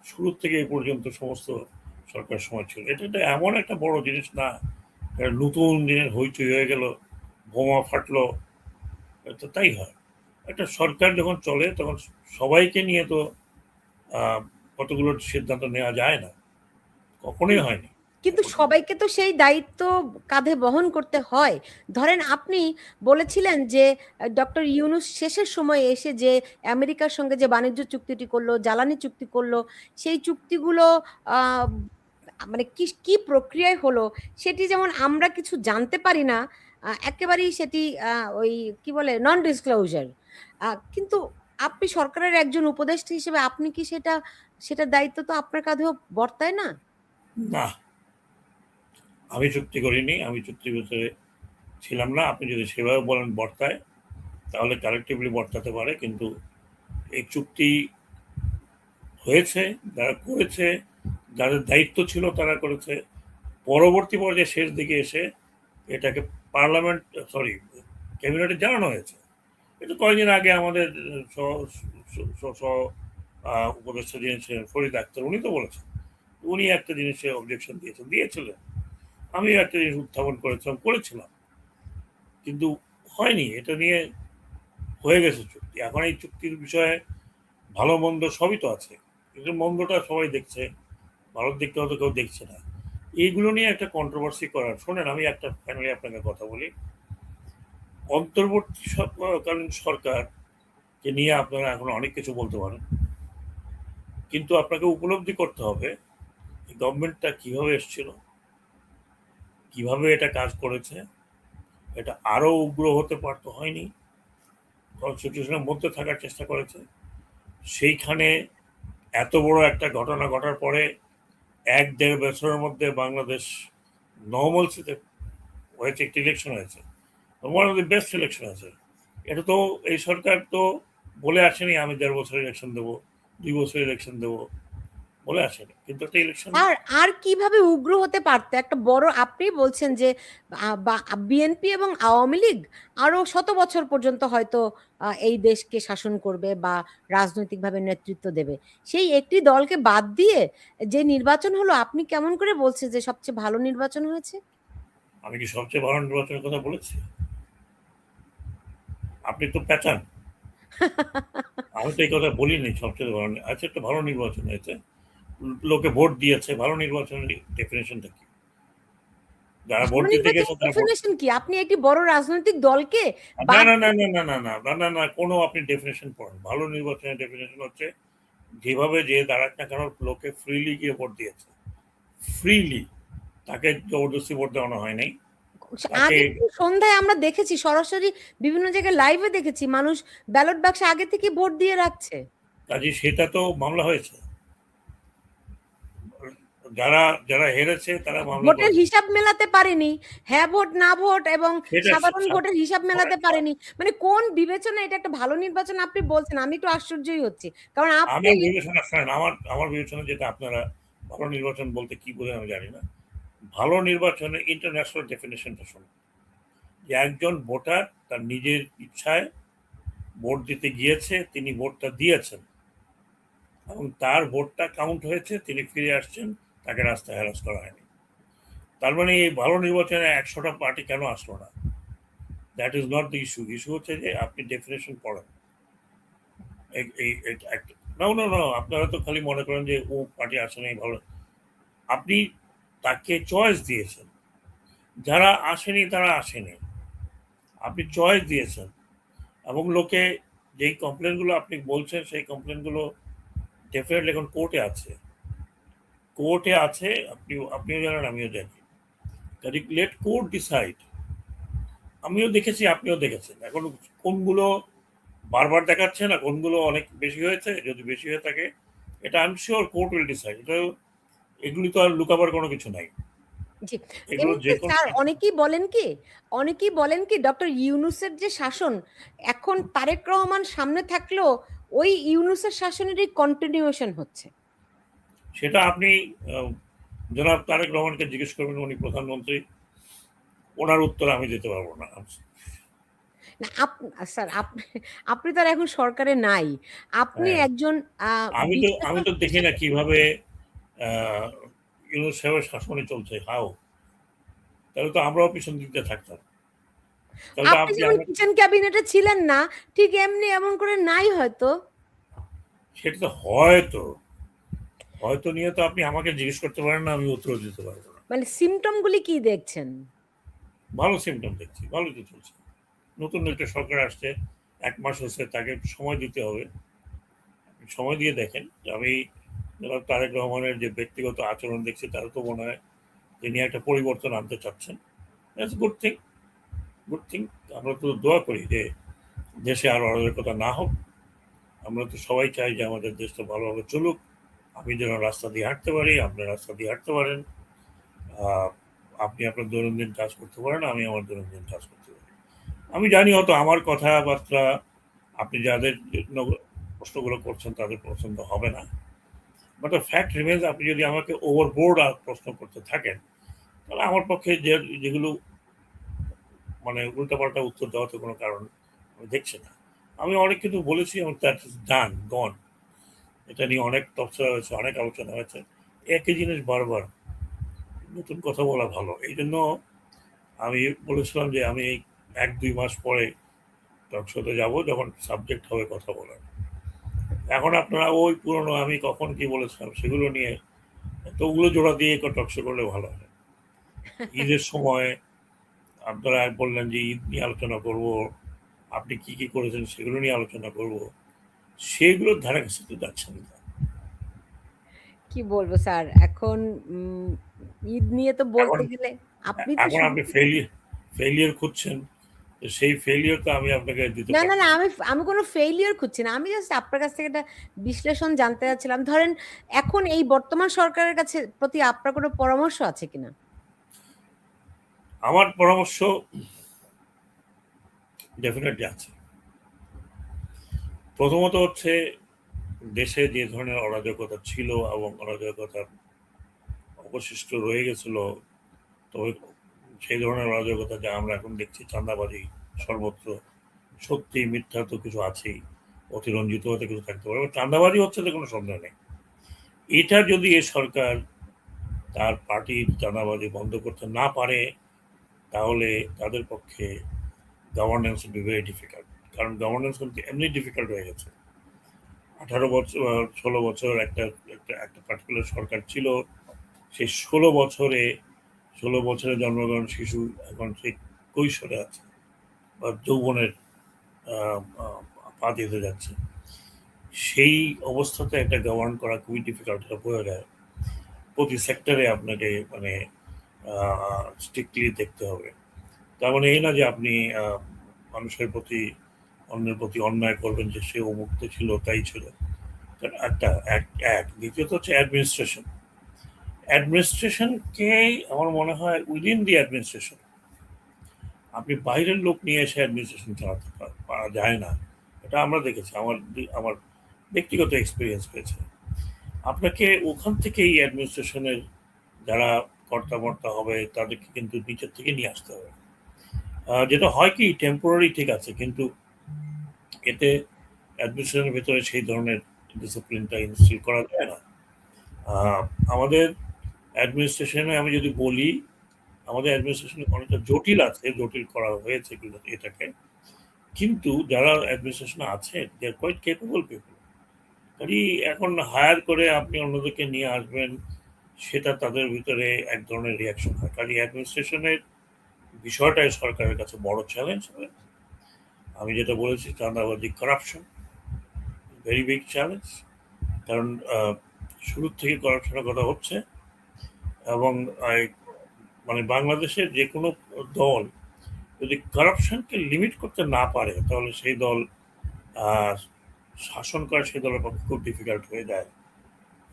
শুরু থেকে এই পর্যন্ত সমস্ত সরকার সময় ছিল। এটা এমন একটা বড় জিনিস না নতুন দিনের হইচই হয়ে গেল, বোমা ফাটলো, তো তাই হয়। একটা সরকার যখন চলে তখন সবাইকে নিয়ে তো কতগুলো সিদ্ধান্ত নেওয়া যায় না, কখনোই হয়নি। কিন্তু সবাইকে তো সেই দায়িত্ব কাঁধে বহন করতে হয়। ধরেন আপনি বলেছিলেন যে ডক্টর ইউনূস শেষের সময়ে এসে যে আমেরিকার সঙ্গে যে বাণিজ্য চুক্তিটি করলো, জ্বালানি চুক্তি করলো, সেই চুক্তিগুলো আহ, মানে কি কি প্রক্রিয়ায় হলো সেটি যেমন আমরা কিছু জানতে পারি না, একেবারেই সেটি ওই কি বলে নন ডিসক্লোজার। কিন্তু আপনি সরকারের একজন উপদেষ্টা হিসেবে আপনি কি সেটার দায়িত্ব তো আপনার কাঁধেও বর্তায় না? না, আমি চুক্তি করিনি, আমি চুক্তির ভিতরে ছিলাম না। আপনি যদি সেভাবে বলেন বর্তায়, তাহলে কালেকটিভলি বর্তাতে পারে, কিন্তু এই চুক্তি হয়েছে, যারা করেছে, যাদের দায়িত্ব ছিল তারা করেছে। পরবর্তী পর্যায়ে শেষ দিকে এসে এটাকে পার্লামেন্ট, সরি, ক্যাবিনেটে জানানো হয়েছে। এটা কয়েকদিন আগে আমাদের উপদেষ্টা যিনি ছিলেন ফরিদ আক্তার, উনি তো বলেছেন, উনি একটা জিনিসে অবজেকশন দিয়েছিলেন, আমিও একটা জিনিস উত্থাপন করেছিলাম, কিন্তু হয়নি। এটা নিয়ে হয়ে গেছে চুক্তি। এখন এই চুক্তির বিষয়ে ভালো মন্দ সবই তো আছে, কিন্তু মন্দটা সবাই দেখছে, ভালোর দিকটা হয়তো কেউ দেখছে না। এইগুলো নিয়ে একটা কন্ট্রোভার্সি করার, শোনেন আমি একটা ফাইনালি আপনাকে কথা বলি। অন্তর্বর্তীকালীন সরকারকে নিয়ে আপনারা এখন অনেক কিছু বলতে পারেন, কিন্তু আপনাকে উপলব্ধি করতে হবে এই গভর্নমেন্টটা কিভাবে এসেছিল, কিভাবে এটা কাজ করেছে। এটা আরো উগ্র হতে পারতো, হয়নি, কনস্টিটিউশনের মধ্যে থাকার চেষ্টা করেছে। সেইখানে এত বড় একটা ঘটনা ঘটার পরে 1-1.5 বছরের মধ্যে বাংলাদেশ নর্মালসিতে হয়েছে, একটি ইলেকশন হয়েছে, one of the best election আছে। এটা তো এই সরকার তো বলে আসেনি আমি 1.5 বছর ইলেকশন দেবো, 2 বছর ইলেকশন দেবো, বলে আসেনি, কিন্তু একটা ইলেকশন। আর আর কিভাবে উগ্র হতে পারতো একটা বড়, আপনি বলছেন যে বিএনপি এবং আওয়ামী লীগ আরো শত বছর পর্যন্ত হয়তো এই দেশকে শাসন করবে বা রাজনৈতিকভাবে নেতৃত্ব দেবে, সেই একটি দলকে বাদ দিয়ে যে নির্বাচন হলো, আপনি কেমন করে বলছেন যে সবচেয়ে ভালো নির্বাচন হয়েছে? আমি কি সবচেয়ে ভালো নির্বাচনের কথা বলেছি? আপনি তো পেঁচান। আমি তো এই কথা বলিনি সবচেয়ে ভালো। আচ্ছা, একটা ভালো নির্বাচন হয়েছে, লোকে ভোট দিয়েছে, ভালো নির্বাচনের ডেফিনেশনটা কি? যারা ভোট ভালো দিতে গেছে নির্বাচনের তারা ভোট, ডেফিনেশন কি? আপনি একটি বড় রাজনৈতিক দলকে না বাদ না না দিয়ে- না না না না না না না কোনো আপনি ডেফিনেশন পড়েন। ভালো নির্বাচনের ডেফিনেশন হচ্ছে যেভাবে যে দাঁড়াক না কেন লোকে ফ্রিলি গিয়ে ভোট দিয়েছে, ফ্রিলি, তাকে জবরদস্তি ভোট দেওয়ানো হয় নাই, তাকে। আগে তো সন্ধ্যায় আমরা দেখেছি সরাসরি, বিভিন্ন জায়গায় লাইভে দেখেছি মানুষ ব্যালট বাক্সে আগে থেকে ভোট দিয়ে রাখছে। কাজে সেটা তো মামলা হয়েছে, যারা যারা হেরেছে তারা মামলা ভোটের করেছে। হিসাব মেলাতে পারেনি, হ্যাঁ ভোট না ভোট এবং সেটা সাধারণ ভোটের হিসাব মেলাতে পারেনি, মানে কোন বিবেচনা এটা একটা ভালো নির্বাচন আপনি বলছেন? আমি একটু আশ্চর্যই হচ্ছি, কারণ আপনি আমার বিবেচনা শোনেন, আমার আমার বিবেচনা যেটা, আপনারা ভালো নির্বাচন বলতে কি বোঝেন আমি জানি না। ভালো নির্বাচনের ইন্টারন্যাশনাল ডেফিনেশনটা শুনুন, যে একজন ভোটার তার নিজের ইচ্ছায় ভোট দিতে গিয়েছে, তিনি ভোটটা দিয়েছেন এবং তার ভোটটা কাউন্ট হয়েছে, তিনি ফিরে আসছেন, তাকে রাস্তায় হ্যারাস করা হয়নি। তার মানে এই ভালো নির্বাচনে 100টা পার্টি কেন আসলো না? That is not the issue. Issue হচ্ছে যে আপনি ডেফিনেশন পড়েন। না না না, আপনারা তো খালি মনে করেন যে ও পার্টি আসে নাই ভালো। আপনি তাকে চয়েস দিয়েছেন, যারা আসেনি তারা আসেনি, আপনি চয়েস দিয়েছেন, এবং লোকে যেই কমপ্লেনগুলো আপনি বলছেন সেই কমপ্লেনগুলো ডেফিনেটলি এখন কোর্টে আছে, কোর্টে আছে, আপনিও জানেন আমিও জানি। কাজে লেট কোর্ট ডিসাইড আমিও দেখেছি, আপনিও দেখেছেন। এখন কোনগুলো বারবার দেখাচ্ছে না, কোনগুলো অনেক বেশি হয়েছে, যদি বেশি হয়ে থাকে এটা I am sure court will decide. এটা এগুলি তো আর লুকাবার কোনো কিছু নাই। জি। এগুলো যে এমনিতে কোনো স্যার অনেকেই বলেন কি ডক্টর ইউনূসের যে শাসন, এখন তারেক রহমান সামনে থাকলেও ওই ইউনূসের শাসনেরই কন্টিনিউয়েশন হচ্ছে। সেটা আপনি আহ, জনাব তারেক রহমানকে জিজ্ঞেস করবেন, উনি প্রধানমন্ত্রী, ওনার উত্তর আমি দিতে পারবো না। না স্যার আপনি আপনি তো আর এখন সরকারে নাই। আপনি হ্যাঁ, একজন আমি বিশ্লেষক তো দেখি না হিসেবে কিভাবে ইউনূস সাহেবের শাসনে চলছে, হাও, তাহলে তো আমরাও পিছন দিকে থাকতাম। তাহলে তো আপনি আপনি যেমন আমার, কিচেন ক্যাবিনেটে ছিলেন না, ঠিক এমনি এমন করে নাই হয়তো। সেটা তো হয়তো, হয়তো নিয়ে তো আপনি আমাকে জিজ্ঞেস করতে পারেন না, আমি উত্তর দিতে পারবো না। মানে সিম্পটম গুলি কি দেখছেন? ভালো সিমটম দেখছি, ভালো তো চলছে। নতুন একটা সরকার আসছে, 1 মাস হচ্ছে, তাকে সময় দিতে হবে। আপনি সময় দিয়ে দেখেন। আমি জনাব তারেক রহমানের যে ব্যক্তিগত আচরণ দেখছি, তার তো মনে হয় তিনি একটা পরিবর্তন আনতে চাচ্ছেন। That's good thing, good thing. আমরা তো দোয়া করি যে দেশে আরো অরাজকতা না হোক। আমরা তো সবাই চাই যে আমাদের দেশটা ভালোভাবে চলুক। আমি যেন রাস্তা দিয়ে হাঁটতে পারি, আপনি রাস্তা দিয়ে হাঁটতে পারেন। আহ, আপনি আপনার দৈনন্দিন কাজ করতে পারেন, আমি আমার দৈনন্দিন কাজ করতে পারি। আমি জানি হয়তো আমার কথাবার্তা আপনি যাদের জন্য প্রশ্নগুলো করছেন তাদের পছন্দ হবে না, বাট ফ্যাক্ট রিমেন্স, আপনি যদি আমাকে ওভারবোর্ড আর প্রশ্ন করতে থাকেন, তাহলে আমার পক্ষে যেগুলো মানে উল্টাপাল্টা উত্তর দেওয়াতে কোনো কারণ আমি দেখছি না। আমি অনেক কিছু বলেছি এবং দ্যাট ইজ ডান গন। এটা নিয়ে অনেক তফসিল হয়েছে, অনেক আলোচনা হয়েছে। একই জিনিস বারবার, নতুন কথা বলা ভালো। এই জন্য আমি বলেছিলাম যে আমি 1-2 মাস পরে টকশোতে যাব, যখন সাবজেক্ট হবে কথা বলার। এখন আপনারা ওই পুরনো আমি কখন কি বলেছিলাম সেগুলো নিয়ে এতগুলো জোড়া দিয়ে টকশো করলে ভালো হয়। ঈদের সময় আপনারা বললেন যে ঈদ নিয়ে আলোচনা করব, আপনি কি কি করেছেন সেগুলো নিয়ে আলোচনা করব, সেগুলোর ধারে কাছে তো যাচ্ছেন না। কি বলবো স্যার, এখন ঈদ নিয়ে তো এখন বলতে গেলে আপনি তো এখন শুরু আপনি থেকে। ফেলিয়ার খুঁজছেন, তো সেই ফেলিয়ার তো আমি আপনাকে দিতে না না পারবো না, না। আমি আমি কোনো ফেইলিওর খুঁজছি না, আমি জাস্ট আপনার কাছ থেকে একটা বিশ্লেষণ জানতে চাচ্ছিলাম। ধরেন এখন এই বর্তমান সরকারের কাছে প্রতি আপনার কোনো পরামর্শ আছে কিনা? আমার পরামর্শ ডেফিনেটলি আছে। প্রথমত হচ্ছে, দেশে যে ধরনের অরাজকতা ছিল এবং অরাজকতার অবশিষ্ট রয়ে গেছিল, তবে সেই ধরনের অরাজকতা যা আমরা এখন দেখছি, চাঁদাবাজি সর্বত্র, সত্যি মিথ্যা তো কিছু আছেই, অতিরঞ্জিত হতে কিছু থাকতে পারে, চাঁদাবাজি হচ্ছে তো কোনো সন্দেহ নেই। এটা যদি এ সরকার তার পার্টির চাঁদাবাজি বন্ধ করতে না পারে, তাহলে তাদের পক্ষে গভর্নেন্স বি ভেরি ডিফিকাল্ট। কারণ গভর্নেন্স কিন্তু এমনি ডিফিকাল্ট হয়ে গেছে। 18 বছর 16 বছর একটা একটা একটা পার্টিকুলার সরকার ছিল। সেই 16 বছরে জন্মগ্রহণ শিশু এখন সেই কৈশোরে আছে বা যৌবনের পা দিতে যাচ্ছে। সেই অবস্থাতে একটা গভর্ন করা খুবই ডিফিকাল্ট, এটা বোঝা যায়। প্রতি সেক্টরে আপনাকে মানে স্ট্রিক্টলি দেখতে হবে। তার মানে এই না যে আপনি মানুষের প্রতি, অন্যের প্রতি অন্যায় করবেন যে সে অমুক্ত ছিল তাই ছিল। একটা এক এক দ্বিতীয়ত হচ্ছে অ্যাডমিনিস্ট্রেশন। অ্যাডমিনিস্ট্রেশনকে আমার মনে হয় উইদিন দি অ্যাডমিনিস্ট্রেশন, আপনি বাইরের লোক নিয়ে এসে অ্যাডমিনিস্ট্রেশন চালাতে পারা যায় না। এটা আমরা দেখেছি, আমার ব্যক্তিগত এক্সপিরিয়েন্স হয়েছে। আপনাকে ওখান থেকেই অ্যাডমিনিস্ট্রেশনের যারা কর্তামর্তা হবে তাদেরকে কিন্তু নিচের থেকে নিয়ে আসতে হবে। যেটা হয় কি, টেম্পোরারি ঠিক আছে, কিন্তু এতে অ্যাডমিনিস্ট্রেশনের ভেতরে সেই ধরনের ডিসিপ্লিনটা ইনস্টিল করা যায় না। আহ, আমাদের অ্যাডমিনিস্ট্রেশনে আমি যদি বলি, আমাদের অ্যাডমিনিস্ট্রেশন অনেকটা জটিল আছে, জটিল করা হয়েছে এটাকে। কিন্তু যারা অ্যাডমিনিস্ট্রেশনে আছে দে আর কোয়াইট কেপেবল পিপল। কাজেই এখন হায়ার করে আপনি অন্যদেরকে নিয়ে আসবেন, সেটা তাদের ভিতরে এক ধরনের রিয়াকশন হয়। কাজে অ্যাডমিনিস্ট্রেশনের বিষয়টাই সরকারের কাছে বড় চ্যালেঞ্জ হবে। আমি যেটা বলেছি, চাঁদাবাজি, করাপশন, ভেরি বিগ চ্যালেঞ্জ। কারণ শুরুর থেকে করাপশনের কথা হচ্ছে, এবং মানে বাংলাদেশের যে কোনো দল যদি কারাপশনকে লিমিট করতে না পারে তাহলে সেই দল আহ, শাসন করা সেই দলের পক্ষে খুব ডিফিকাল্ট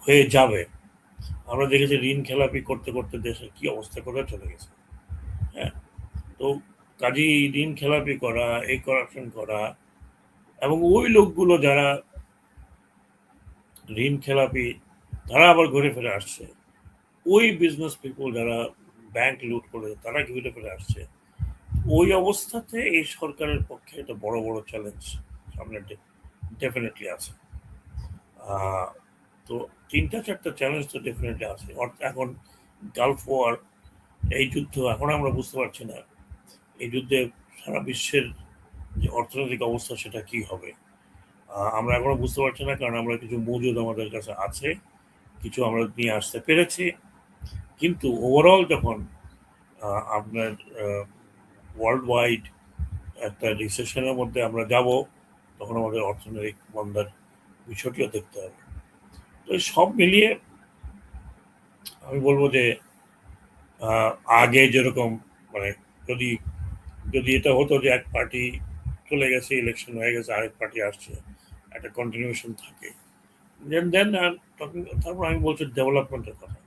হয়ে যাবে। আমরা দেখেছি ঋণ খেলাপি করতে করতে দেশের কি অবস্থা করে চলে গেছে। হ্যাঁ, তো কাজী ঋণ খেলাপি করা, এই করাপশন করা, এবং ওই লোকগুলো যারা ঋণ খেলাপি তারা আবার ঘুরে ফিরে আসছে, ওই বিজনেস পিপল যারা ব্যাংক লুট করে তারা ঘুরে ফিরে আসছে। ওই অবস্থাতে এই সরকারের পক্ষে একটা বড় বড় চ্যালেঞ্জ সামনে ডেফিনেটলি আছে। আহ, তো তিনটা চারটা চ্যালেঞ্জ তো ডেফিনেটলি আছে। এখন গালফ ওয়ার, এই যুদ্ধ এখন আমরা বুঝতে পারছি না এই যুদ্ধে সারা বিশ্বের যে অর্থনৈতিক অবস্থা সেটা কি হবে। আমরা এখনো বুঝতে পারছি না, কারণ আমরা কিছু মজুদ আমাদের কাছে আছে, কিছু আমরা নিয়ে আসতে পেরেছি, কিন্তু ওভারঅল যখন আপনার ওয়ার্ল্ড ওয়াইড একটা রিসেশনের মধ্যে আমরা যাব, তখন আমাদের অর্থনৈতিক মন্দার বিষয়টিও দেখতে হবে। তো এই সব মিলিয়ে আমি বলবো যে আগে যেরকম, মানে যদি যদি এটা হতো যে এক পার্টি চলে গেছে, ইলেকশন হয়ে গেছে, আরেক পার্টি আসছে, একটা কন্টিনিউশন থাকে, দেন দেন তারপর আমি বলছি ডেভেলপমেন্টের কথা।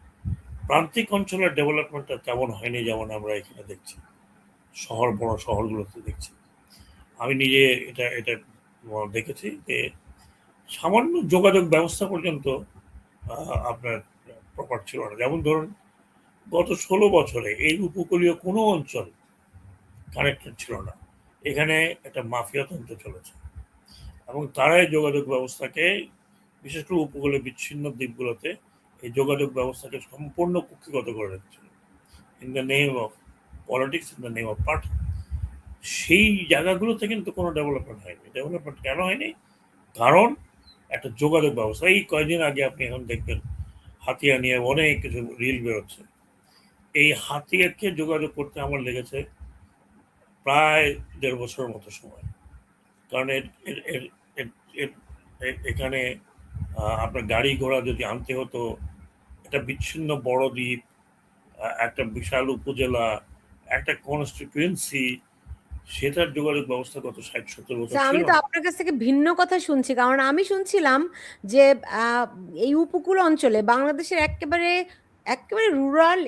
প্রান্তিক অঞ্চলের ডেভেলপমেন্টটা তেমন হয়নি যেমন আমরা এখানে দেখছি, বড় শহরগুলোতে দেখছি। আমি নিজে এটা এটা দেখেছি যে সামান্য যোগাযোগ ব্যবস্থা পর্যন্ত আপনার প্রপার ছিল না। যেমন ধরুন, গত 16 বছরে এই উপকূলীয় কোনো অঞ্চল কানেক্টেড ছিল না। এখানে একটা মাফিয়া তন্ত্র চলেছে, এবং তারাই যোগাযোগ ব্যবস্থাকে, বিশেষ করে উপকূলে বিচ্ছিন্ন দ্বীপগুলোতে এই যোগাযোগ ব্যবস্থাকে সম্পূর্ণ কুক্ষিগত করে রেখেছিল, in the name of politics, in the name off party. সেই জায়গাগুলোতে কিন্তু কোনো ডেভেলপমেন্ট হয়নি। ডেভেলপমেন্ট কেন হয়নি? কারণ একটা যোগাযোগ ব্যবস্থা। এই কয়েকদিন আগে আপনি এখন দেখবেন হাতিয়া নিয়ে অনেক কিছু রিল বেরোচ্ছে। এই হাতিয়াকে যোগাযোগ করতে আমার লেগেছে প্রায় 1.5 বছরের মতো সময়। কারণ এখানে আপনার গাড়ি ঘোড়া যদি আনতে হতো, একটা বিচ্ছিন্ন বড় দ্বীপ, একটা বিশাল উপজেলা, একটা কনস্টিটুয়েন্সি, সেটার যোগাযোগ ব্যবস্থা গত 60-70 বছর ছিল আমি তো না। আপনার কাছ থেকে ভিন্ন কথা শুনছি, কারণ আমি শুনছিলাম যে এই উপকূল অঞ্চলে বাংলাদেশের একেবারে একেবারে রুরাল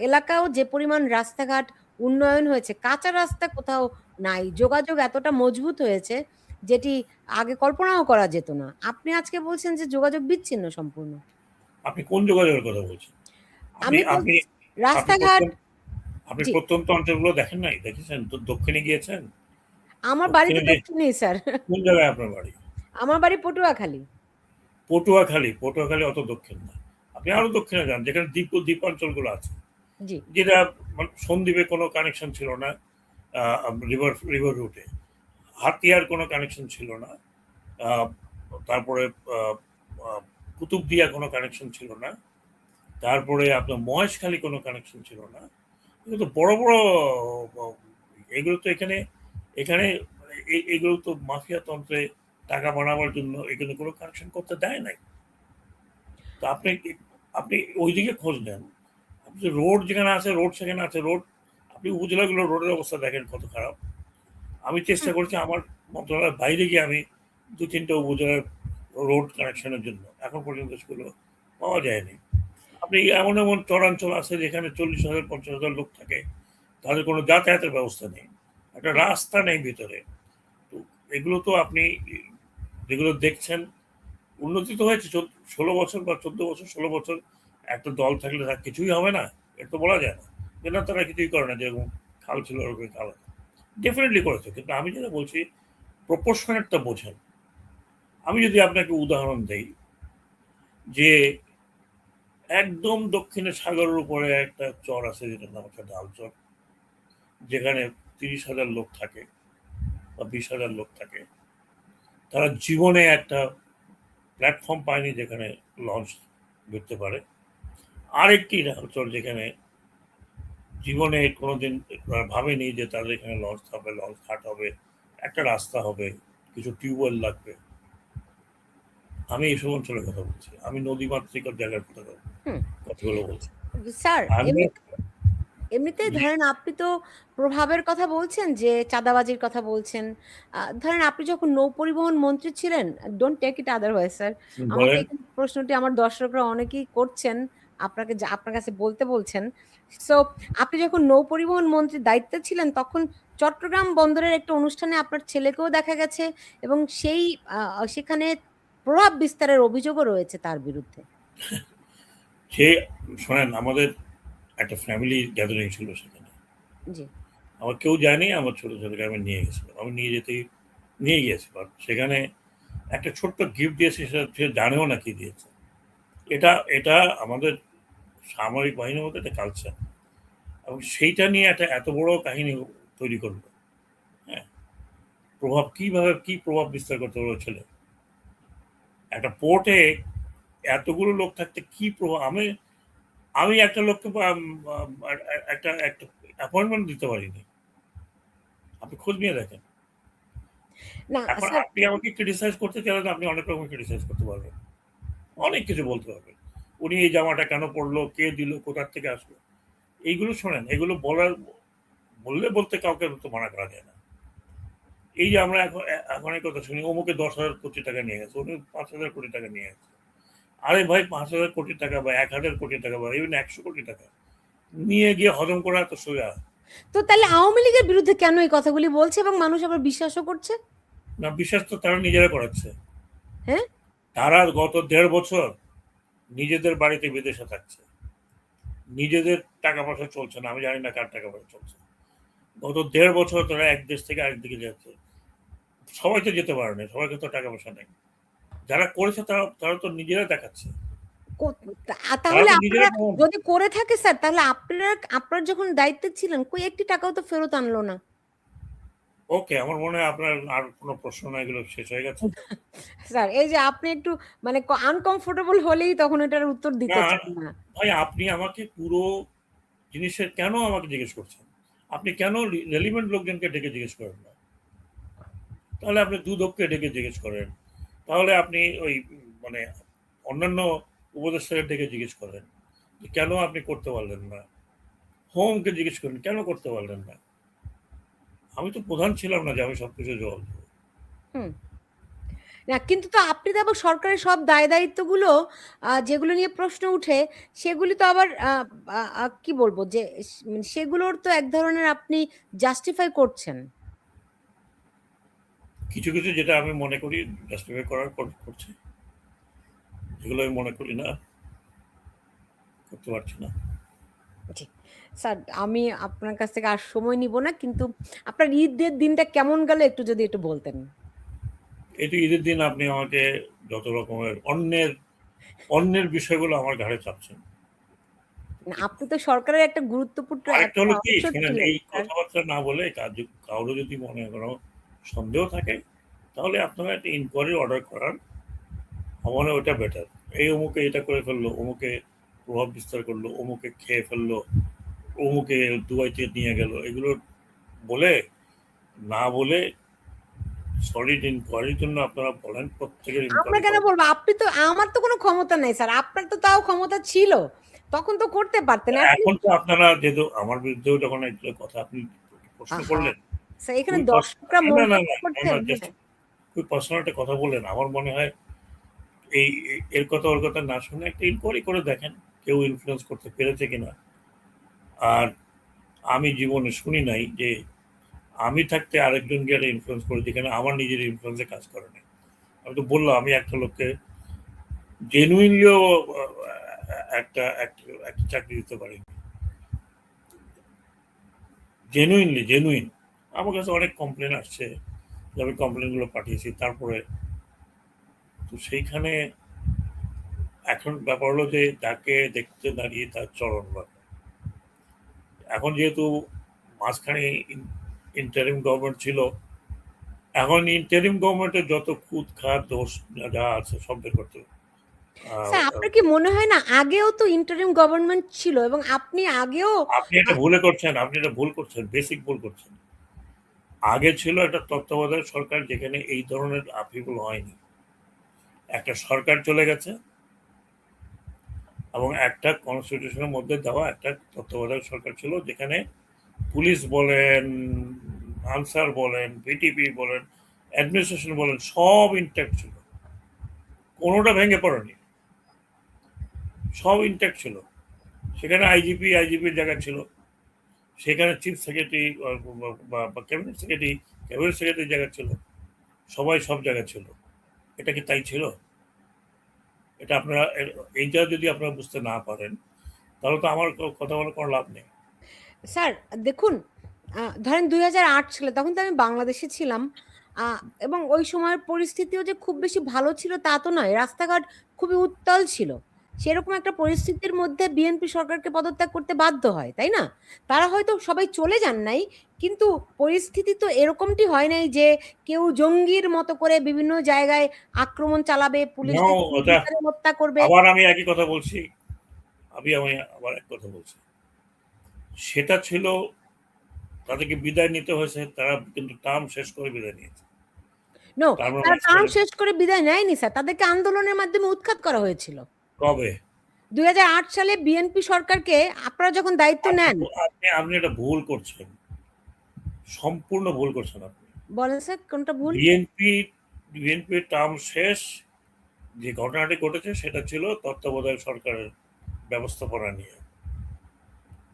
এলাকাও যে পরিমাণ রাস্তাঘাট উন্নয়ন হয়েছে, কাঁচা রাস্তা কোথাও নাই, যোগাযোগ এতটা মজবুত হয়েছে যেটি আগে কল্পনাও করা যেত না। আপনি আজকে বলছেন যে যোগাযোগ বিচ্ছিন্ন সম্পূর্ণ। আপনি কোন যোগাযোগের কথা বলছেন? আপনি আমি আপনি বলছি আপনি রাস্তাঘাট। প্রত্যন্ত আপনি জি, প্রত্যন্ত অঞ্চলগুলো দেখেন নাই? দেখেছেন তো? দক্ষিণে গিয়েছেন? আমার বাড়ি তো দক্ষিণে যে দক্ষিণেই স্যার। কোন জায়গায় আপনার বাড়ি? আমার বাড়ি পটুয়াখালী। পটুয়াখালী অত দক্ষিণ না। আপনি আরো দক্ষিণে যান, যেখানে দ্বীপাঞ্চলগুলো আছে, জি, যেটা সন্দ্বীপে কোনো কানেকশন ছিল না, রিভার রিভার রুটে হাতিয়ার কোনো কানেকশন ছিল না, আহ, তারপরে আহ, আহ, কুতুবদিয়া কোনো কানেকশন ছিল না, তারপরে আপনার মহেশখালী কোনো কানেকশন ছিল না। এগুলো তো বড় বড় আহ, এগুলো তো এখানে এখানে এগুলো তো মাফিয়া তন্ত্রে টাকা বানাবার জন্য এখানে কোনো কানেকশন করতে দেয় নাই। তো আপনি ওইদিকে খোঁজ নেন। আপনি রোড যেখানে আছে, রোড সেখানে আছে, রোড আপনি উপজেলাগুলো রোডের অবস্থা দেখেন কত খারাপ। আমি চেষ্টা করেছি আমার মন্ত্রণালয়ের বাইরে গিয়ে আমি 2-3টা উপজেলার রোড কানেকশনের জন্য, এখন পর্যন্ত সেগুলো পাওয়া যায়নি। আপনি এমন এমন চরাঞ্চল আছে যেখানে 40,000-50,000 লোক থাকে, তাদের কোনো যাতায়াতের ব্যবস্থা নেই, একটা রাস্তা নেই ভিতরে। তো এগুলো তো আপনি যেগুলো দেখছেন, উন্নতি তো হয়েছে 16 বছর বা 14 বছর, 16 বছর একটা দল থাকলে তার কিছুই হবে না, এটা তো বলা যায় না যে না তারা কিছুই করে না। যেরকম খাল ছিল ওরকম খাল ডেফিনেটলি করেছে, কিন্তু আমি যেটা বলছি প্রপোর্শনেটটা বোঝেন। আমি যদি আপনাকে উদাহরণ দেই যে একদম দক্ষিণে সাগরের উপরে একটা চর আছে যেটার নাম হচ্ছে ডালচর, যেখানে 30,000 লোক থাকে বা 20,000 লোক থাকে, তারা জীবনে একটা প্ল্যাটফর্ম পায়নি যেখানে লঞ্চ ঘুরতে পারে। আরেকটি ডালচর যেখানে জীবনে কোনোদিন ভাবেনি যে তাদের এখানে লঞ্চ হবে, লঞ্চ ঘাট হবে, একটা রাস্তা হবে, কিছু টিউবওয়েল লাগবে। আমি এইসব অঞ্চলের কথা বলছি, আমি নদীমাতৃক জায়গার হুম। কথাগুলো বলছি। স্যার আমি এমনি এমনিতেই জি, ধরেন আপনি তো প্রভাবের কথা বলছেন যে চাঁদাবাজির কথা বলছেন। ধরেন আপনি যখন নৌ পরিবহন মন্ত্রী ছিলেন, don't take it otherwise sir. আমাকে বলেন। এখানে প্রশ্নটি আমার দর্শকরা অনেকেই করছেন। আপনার কাছে বলতে বলছেন। সো আপনি যখন নৌ পরিবহন মন্ত্রীর দায়িত্বে ছিলেন তখন চট্টগ্রাম বন্দরের একটা অনুষ্ঠানে আপনার ছেলেকেও দেখা গেছে এবং সেই সেখানে প্রভাব বিস্তারের অভিযোগও রয়েছে তার বিরুদ্ধে। সে শোনেন, আমাদের একটা ফ্যামিলি গ্যাদারিং ছিল সেখানে। জি। আমার কেউ যায়নি, আমার ছোট ছেলেকে আমি নিয়ে গেছিলাম। আমি নিয়ে গিয়েছিলাম। সেখানে একটা ছোট্ট গিফট দিয়েছে, সেটা সে জানেও না কি দিয়েছে। এটা এটা আমাদের সামরিক বাহিনীর মধ্যে একটা কালচার। এবং সেইটা নিয়ে একটা এত বড় কাহিনী তৈরি করলো। হ্যাঁ? কি প্রভাব বিস্তার করতে পারলো ছেলে? একটা পোর্টে এতগুলো লোক থাকতে কি প্রভাব? আমি আমি একটা লোককে একটা একটা অ্যাপয়েন্টমেন্ট দিতে পারিনি। আপনি খোঁজ নিয়ে দেখেন। না এখন স্যার আপনি আমাকে ক্রিটিসাইজ করতে চাইলে আপনি অনেক রকম ক্রিটিসাইজ করতে পারবেন। জি। অনেক কিছু বলতে পারবেন। উনি এই জামাটা কেন পড়লো, কে দিল, কোথা থেকে আসলো? এইগুলো শোনেন, এগুলো বলতে কাউকে তো মানা করা যায় না। এই যে আমরা এখন এই কথা শুনি, অমুকে 10,000 কোটি টাকা নিয়ে গেছে, উনি 5,000 কোটি টাকা নিয়ে গেছে। আরে ভাই, 5,000 কোটি টাকা বা 1,000 কোটি টাকা বা ইভেন 100 কোটি টাকা নিয়ে গিয়ে হজম করা তো সোজা। তো তাহলে আওয়ামী লীগের বিরুদ্ধে কেন এই কথাগুলি বলছে এবং মানুষ আবার বিশ্বাসও করছে? না, বিশ্বাস তো তারা নিজেরা করাচ্ছে। হ্যাঁ? তারা গত 1.5 বছর নিজেদের বাড়িতে বিদেশে থাকছে, নিজেদের টাকা পয়সা চলছে না, আমি জানি না কার টাকা পয়সা চলছে। গত 1.5 বছর তারা এক দেশ থেকে আরেক দিকে যাচ্ছে। সবাই তো যেতে পারে না, সবাইকে তো টাকা পয়সা নেই। যারা করেছে তারা তারা তো নিজেরা দেখাচ্ছে। কো তারা তাহলে তো নিজেরা আপনারা প্রমাণ। যদি করে থাকে স্যার তাহলে আপনারা যখন দায়িত্বে ছিলেন কই একটি টাকাও তো ফেরত আনলো না। ওকে, আমার মনে হয় আপনার আর কোনো প্রশ্ন নাই, এগুলো শেষ হয়ে গেছে। স্যার এই যে আপনি একটু মানে আনকমফোর্টেবল হলেই তখন এটার উত্তর না দিতে চান না। ভাই, আপনি আমাকে পুরো জিনিসের কেন আমাকে জিজ্ঞেস করছেন? আপনি কেন রেলিভেন্ট লোকজনকে ডেকে জিজ্ঞেস করেন না? তাহলে আপনি দুদককে ডেকে জিজ্ঞেস করেন। তাহলে আপনি ওই মানে অন্যান্য উপদেষ্টাদের ডেকে জিজ্ঞেস করেন যে কেন আপনি করতে পারলেন না? হোমকে জিজ্ঞেস করেন কেন করতে পারলেন না? আমি তো প্রধান ছিলাম না যে আমি সবকিছু জবাব দেবো। হুম। না কিন্তু তো আপনি তো আবার সরকারের সব দায়-দায়িত্বগুলো যেগুলো নিয়ে প্রশ্ন উঠে সেগুলি তো আবার আ আ আ কি বলবো যে মানে সেগুলোর তো এক ধরনের আপনি জাস্টিফাই করছেন। কিছু কিছু যেটা আমি মনে করি জাস্টিফাই করছে, যেগুলো আমি মনে করি না, করতে পারছি না। জি। স্যার আমি আপনার কাছ থেকে আর সময় নিব না। কিন্তু আপনার ঈদের দিনটা কেমন গেল একটু বলতেন? এটি ঈদের দিন আপনি আমাকে যত রকমের অন্যের অন্যের বিষয়গুলো আমার ঘাড়ে চাপছেন। না আপনি তো সরকারের একটা গুরুত্বপূর্ণ আরেকটা একটা হলো কি, অংশ শোনেন, ছিলেন এই স্যার। কথাবার্তা না বলে কারো যদি মনে কোনো সন্দেহ থাকে, তাহলে আপনারা একটা ইনকোয়ারি অর্ডার করান। আমার মনে হয় ওটা বেটার। এই অমুকে এটা করে ফেললো, অমুকে প্রভাব বিস্তার করলো, অমুকে খেয়ে ফেললো, অমুকে দুবাইতে নিয়ে গেল, এগুলো বলে না বলে সলিড ইনকোয়ারির জন্য আপনারা বলেন, প্রত্যেকের আমরা ইনকোয়ারি কেন করেন। বলব? আপনি তো আমার তো কোনো ক্ষমতা নাই স্যার। আপনার তো তাও ক্ষমতা ছিল। তখন তো করতে পারতেন। এট এখন লিস্ট তো আপনারা যেহেতু আমার বিরুদ্ধেও যখন এগুলো কথা আপনি প্রশ্ন আহা! করলেন, স্যার এখানে খুবই দর্শকরা না, না, মন্তব্য না, না, না, করছেন। জাস্ট হ্যাঁ। খুবই পার্সোনাল একটা কথা বললেন। আমার মনে হয় এর কথা ওর কথা না শুনে একটা ইনকোয়ারি করে দেখেন কেউ ইনফ্লুয়েন্স করতে পেরেছে কিনা। আর আমি জীবনে শুনি নাই যে আমি থাকতে আরেকজন গিয়ে একটা ইনফ্লুয়েন্স করে, যেখানে আমার নিজের ইনফ্লুয়েন্সে কাজ করে নাই। আমি তো বললাম আমি একটা লোককে জেনুইনলিও একটা একটা একটা চাকরি দিতে পারি। জেনুইন। আমার কাছে অনেক কমপ্লেন আসছে, যে আমি কমপ্লেনগুলো পাঠিয়েছি। তারপরে তো সেইখানে এখন ব্যাপার হলো যে যাকে দেখতে দাঁড়িয়ে তার চরণ ভালো। এখন যেহেতু মাঝখানে ইন্টারিম গভর্নমেন্ট ছিল, এখন ইন্টারিম গভর্নমেন্টের যত খুঁত খাত দোষ যা আছে সব বের করতে হবে। স্যার আপনার কি মনে হয় না আগেও তো ইন্টারিম গভর্নমেন্ট ছিল এবং আপনি আগেও আপনি আ এটা ভুল করছেন, বেসিক ভুল করছেন। আগে ছিল একটা তত্ত্বাবধায়ক সরকার, যেখানে এই ধরনের আপহেল হয়নি। একটা সরকার চলে গেছে, এবং একটা কনস্টিটিউশনের মধ্যে দেওয়া একটা তত্ত্বাবধায়ক সরকার ছিল, যেখানে পুলিশ বলেন, আনসার বলেন, বিটিপি বলেন, অ্যাডমিনিস্ট্রেশন বলেন, সব ইনট্যাক্ট ছিল, কোনোটা ভেঙে পড়েনি, সব ইনট্যাক্ট ছিল। সেখানে আইজিপির জায়গা ছিল, সেখানে চিফ সেক্রেটারি বা ক্যাবিনেট সেক্রেটারির জায়গা ছিল, সবাই সব জায়গায় ছিল। এটা কি তাই ছিল? এটা আপনারা, এইটা যদি আপনারা বুঝতে না পারেন, তাহলে তো আমার কথা বলার কোনো লাভ নেই। স্যার দেখুন, ধরেন ২০০৮ সালে তখন তো আমি বাংলাদেশে ছিলাম। আ এবং ওই সময়ের পরিস্থিতিও যে খুব বেশি ভালো ছিল তা তো নয়। রাস্তাঘাট খুবই উত্তাল ছিল। সেরকম একটা পরিস্থিতির মধ্যে বিএনপি সরকারকে পদত্যাগ করতে বাধ্য হয়, তাই না? তারা হয়তো সবাই চলে যান নাই, কিন্তু পরিস্থিতি তো এরকমটি হয় নাই যে কেউ জঙ্গির মতো করে বিভিন্ন জায়গায় আক্রমণ চালাবে, নাও, পুলিশদের ওটা নির্বিচারে হত্যা করবে। আবার আমি একই কথা বলছি, আমি আবার এক কথা বলছি। সেটা ছিল, তাদেরকে বিদায় নিতে হয়েছে, তারা কিন্তু টার্ম শেষ করে বিদায় নিয়েছে। নো, তার মানে তারা টার্ম মাঝখানে শেষ করে বিদায় নেয়নি স্যার। তাদেরকে আন্দোলনের মাধ্যমে উৎখাত করা হয়েছিল। কবে? ২০০৮ সালে বিএনপি সরকারকে আপনারা যখন দায়িত্ব আপনি নেন। আপনি আপনি এটা ভুল করছেন, সম্পূর্ণ ভুল করছেন আপনি। বলেন স্যার কোনটা ভুল? বিএনপি বিএনপির টার্ম শেষ, যে ঘটনাটি ঘটেছে সেটা ছিল তত্ত্বাবধায়ক সরকারের ব্যবস্থাপনা নিয়ে।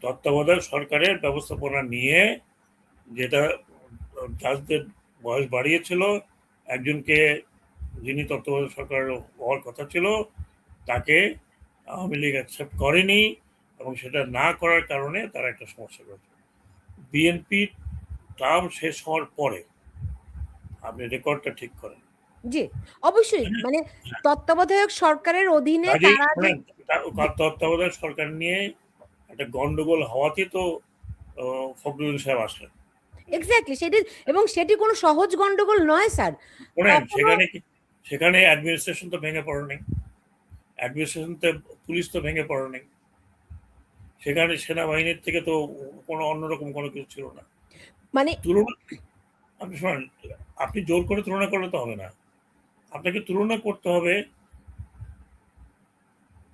তত্ত্বাবধায়ক সরকারের ব্যবস্থাপনা নিয়ে, যেটা জাজদের বয়স বাড়িয়েছিল, একজনকে, যিনি তত্ত্বাবধায়ক সরকার হওয়ার কথা ছিল, তাকে আওয়ামী লীগ অ্যাকসেপ্ট করেনি, এবং সেটা না করার কারণে তারা একটা সমস্যা করেছে। বিএনপি টার্ম শেষ হওয়ার পরে, আপনি রেকর্ডটা ঠিক করেন। জি, অবশ্যই। মানে তত্ত্বাবধায়ক সরকারের অধীনে কাজেই তারা যে শোনেন, জি, তত্ত্বাবধায়ক সরকার নিয়ে একটা গন্ডগোল হওয়াতে তো ফখরুল সাহেব আসলেন। এক্সাক্টলি সেটি, এবং সেটি কোনো সহজ গন্ডগোল নয় স্যার। শোনেন, কখনো সেখানে অ্যাডমিনিস্ট্রেশন তো ভেঙে পড়ে নেই, পুলিশ তো ভেঙে পড়ে নেই, সেখানে সেনাবাহিনীর থেকে তো কোনো অন্যরকম কোনো কিছু ছিল না। মানে তুলনা, আপনি শোনেন, আপনি জোর করে তুলনা করলে তো হবে না, আপনাকে তুলনা করতে হবে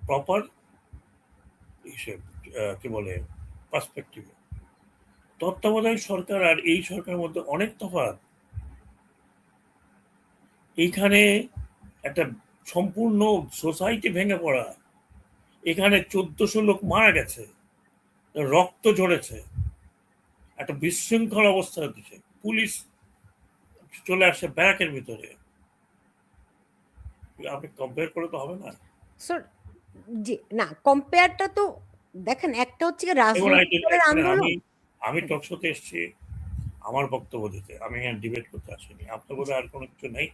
প্রপার হিসেব, কি বলে, পার্সপেক্টিভে। তত্ত্বাবধায়ক সরকার আর এই সরকারের মধ্যে অনেক তফাৎ। এইখানে একটা সম্পূর্ণ সোসাইটি ভেঙে পড়া, এখানে ১৪০০ লোক মারা গেছে, রক্ত ঝরেছে, একটা বিশৃঙ্খল অবস্থা দিচ্ছে, পুলিশ চলে আসছে ব্যারাকের ভিতরে। আপনি কম্পেয়ার করে তো হবে না। স্যার জি, না কম্পেয়ারটা তো দেখেন, একটা হচ্ছে গিয়ে এবং রাজনৈতিক দলের আন্দোলন। আমি টক শোতে এসেছি আমার বক্তব্য দিতে, আমি এখানে ডিবেট করতে আসিনি। আপনার বোধহয় আর কোনো কিছু নেই,